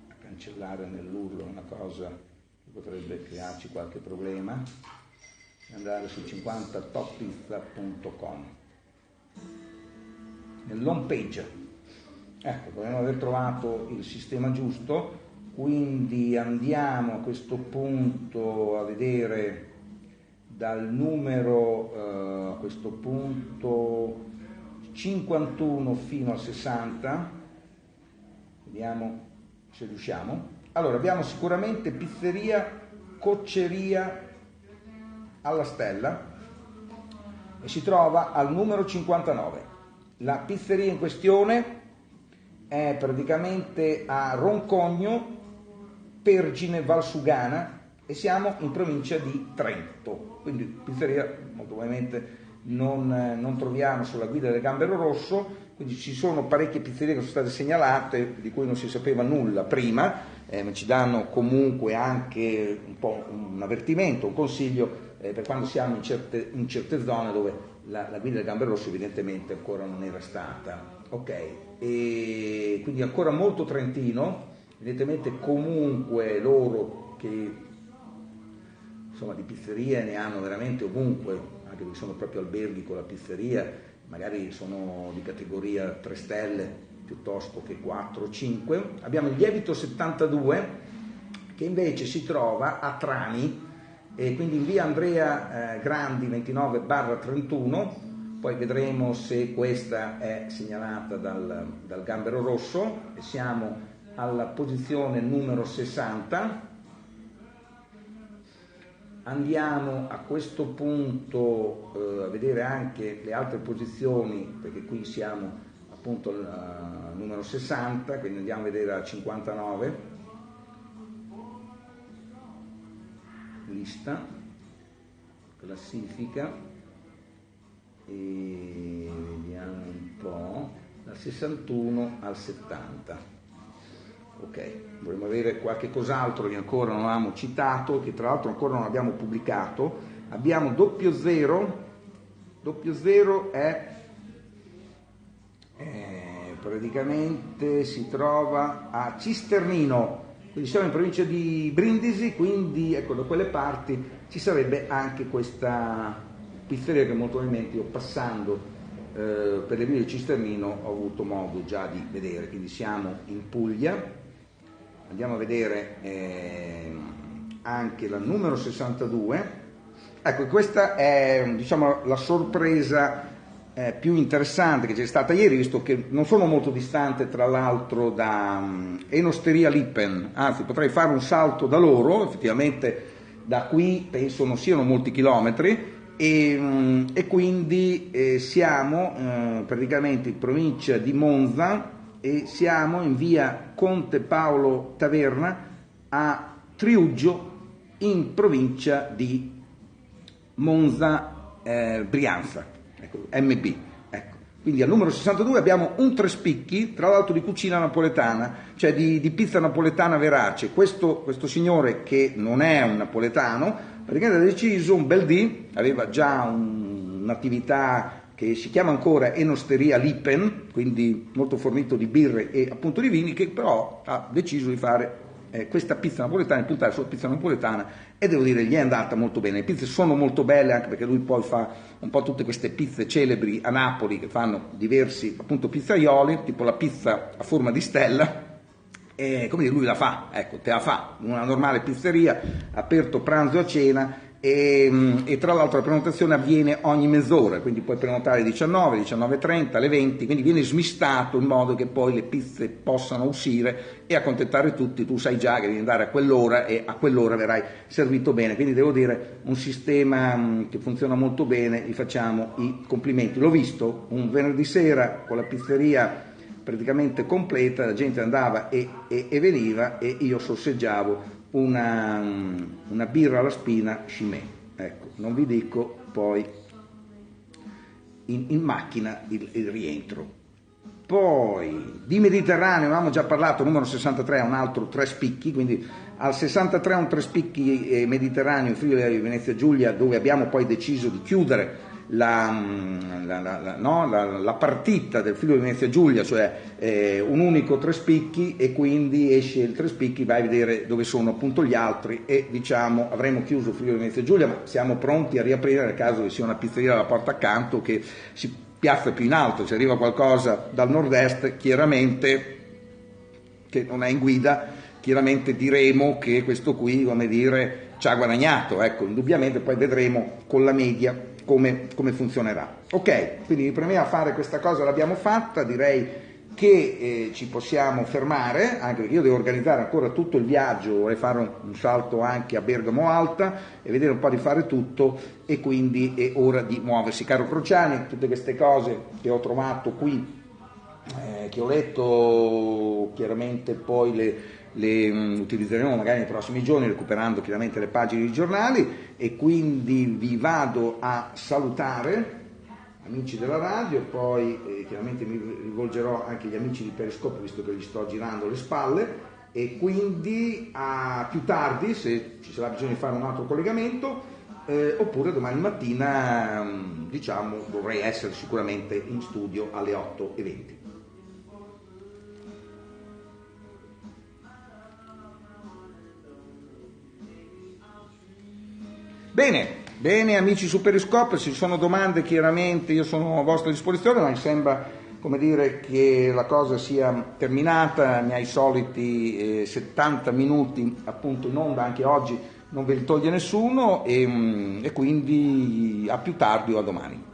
a cancellare nell'URL una cosa che potrebbe crearci qualche problema. Andare su 50toppizza.com nell'home page. Ecco, dovremmo aver trovato il sistema giusto, quindi andiamo a questo punto a vedere dal numero a questo punto 51 fino al 60, vediamo se riusciamo. Allora, abbiamo sicuramente pizzeria Cocceria alla Stella e si trova al numero 59. La pizzeria in questione è praticamente a Roncogno, Pergine, Valsugana, e siamo in provincia di Trento. Quindi pizzeria molto probabilmente non troviamo sulla guida del Gambero Rosso, quindi ci sono parecchie pizzerie che sono state segnalate di cui non si sapeva nulla prima, ma ci danno comunque anche un po' un avvertimento, un consiglio per quando siamo in certe zone dove la guida del Gambero Rosso evidentemente ancora non era stata. Ok, e quindi ancora molto trentino, evidentemente comunque loro che insomma di pizzerie ne hanno veramente ovunque, anche perché sono proprio alberghi con la pizzeria, magari sono di categoria 3 stelle piuttosto che 4 o 5. Abbiamo il Lievito 72 che invece si trova a Trani, e quindi in via Andrea Grandi 29/31, poi vedremo se questa è segnalata dal Gambero Rosso, e siamo alla posizione numero 60. Andiamo a questo punto a vedere anche le altre posizioni, perché qui siamo appunto al numero 60, quindi andiamo a vedere la 59, lista, classifica, e vediamo un po', dal 61 al 70. Ok, vorremmo avere qualche cos'altro che ancora non avevamo citato, che tra l'altro ancora non abbiamo pubblicato. Abbiamo 00 è praticamente si trova a Cisternino, Quindi siamo in provincia di Brindisi, quindi ecco, da quelle parti ci sarebbe anche questa pizzeria che molto probabilmente io passando per le vie di Cisternino ho avuto modo già di vedere. Quindi siamo in Puglia, andiamo a vedere anche la numero 62. Ecco, questa è, diciamo, la sorpresa più interessante che c'è stata ieri, visto che non sono molto distante tra l'altro da Enosteria Lippen, anzi potrei fare un salto da loro, effettivamente da qui penso non siano molti chilometri, e quindi siamo praticamente in provincia di Monza e siamo in via Conte Paolo Taverna a Triuggio in provincia di Monza Brianza, ecco, MB. Ecco. Quindi al numero 62 abbiamo un tre spicchi, tra l'altro di cucina napoletana, cioè di pizza napoletana verace. Questo signore, che non è un napoletano, praticamente ha deciso un bel dì, aveva già un'attività che si chiama ancora Enosteria Lippen, quindi molto fornito di birre e appunto di vini, che però ha deciso di fare questa pizza napoletana, di puntare sulla pizza napoletana, e devo dire gli è andata molto bene. Le pizze sono molto belle, anche perché lui poi fa un po' tutte queste pizze celebri a Napoli che fanno diversi appunto pizzaioli, tipo la pizza a forma di stella. E come dire, lui la fa, ecco, te la fa, una normale pizzeria, aperto pranzo e cena, e tra l'altro la prenotazione avviene ogni mezz'ora, quindi puoi prenotare 19, 19:30, alle 20, quindi viene smistato in modo che poi le pizze possano uscire e accontentare tutti. Tu sai già che devi andare a quell'ora e a quell'ora verrai servito bene, quindi devo dire un sistema che funziona molto bene, gli facciamo i complimenti. L'ho visto un venerdì sera con la pizzeria praticamente completa, la gente andava e veniva, e io sorseggiavo una birra alla spina Chimay. Ecco, non vi dico poi in macchina il rientro. Poi di Mediterraneo avevamo già parlato, numero 63 un altro tre spicchi, quindi al 63 un tre spicchi mediterraneo in Friuli Venezia Giulia, dove abbiamo poi deciso di chiudere la partita del Friuli Venezia Giulia, cioè un unico tre spicchi, e quindi esce il tre spicchi, vai a vedere dove sono appunto gli altri, e diciamo avremo chiuso il Friuli Venezia Giulia, ma siamo pronti a riaprire nel caso vi sia una pizzeria alla porta accanto che si piazza più in alto. Se arriva qualcosa dal nord-est, chiaramente, che non è in guida, chiaramente diremo che questo qui, come dire, ci ha guadagnato, ecco, indubbiamente. Poi vedremo con la media come funzionerà. Ok, quindi mi premeva fare questa cosa, l'abbiamo fatta, direi che ci possiamo fermare, anche perché io devo organizzare ancora tutto il viaggio, vorrei fare un salto anche a Bergamo Alta e vedere un po' di fare tutto, e quindi è ora di muoversi. Caro Crociani, tutte queste cose che ho trovato qui, che ho letto, chiaramente poi le utilizzeremo magari nei prossimi giorni, recuperando chiaramente le pagine dei giornali, e quindi vi vado a salutare, amici della radio. Poi chiaramente mi rivolgerò anche agli amici di Periscope, visto che gli sto girando le spalle, e quindi a più tardi, se ci sarà bisogno di fare un altro collegamento, oppure domani mattina, diciamo, dovrei essere sicuramente in studio alle 8:20. Bene amici su Periscope, se ci sono domande chiaramente io sono a vostra disposizione, ma mi sembra, come dire, che la cosa sia terminata. Mi ha i soliti 70 minuti appunto in onda, anche oggi non ve li toglie nessuno, e quindi a più tardi o a domani.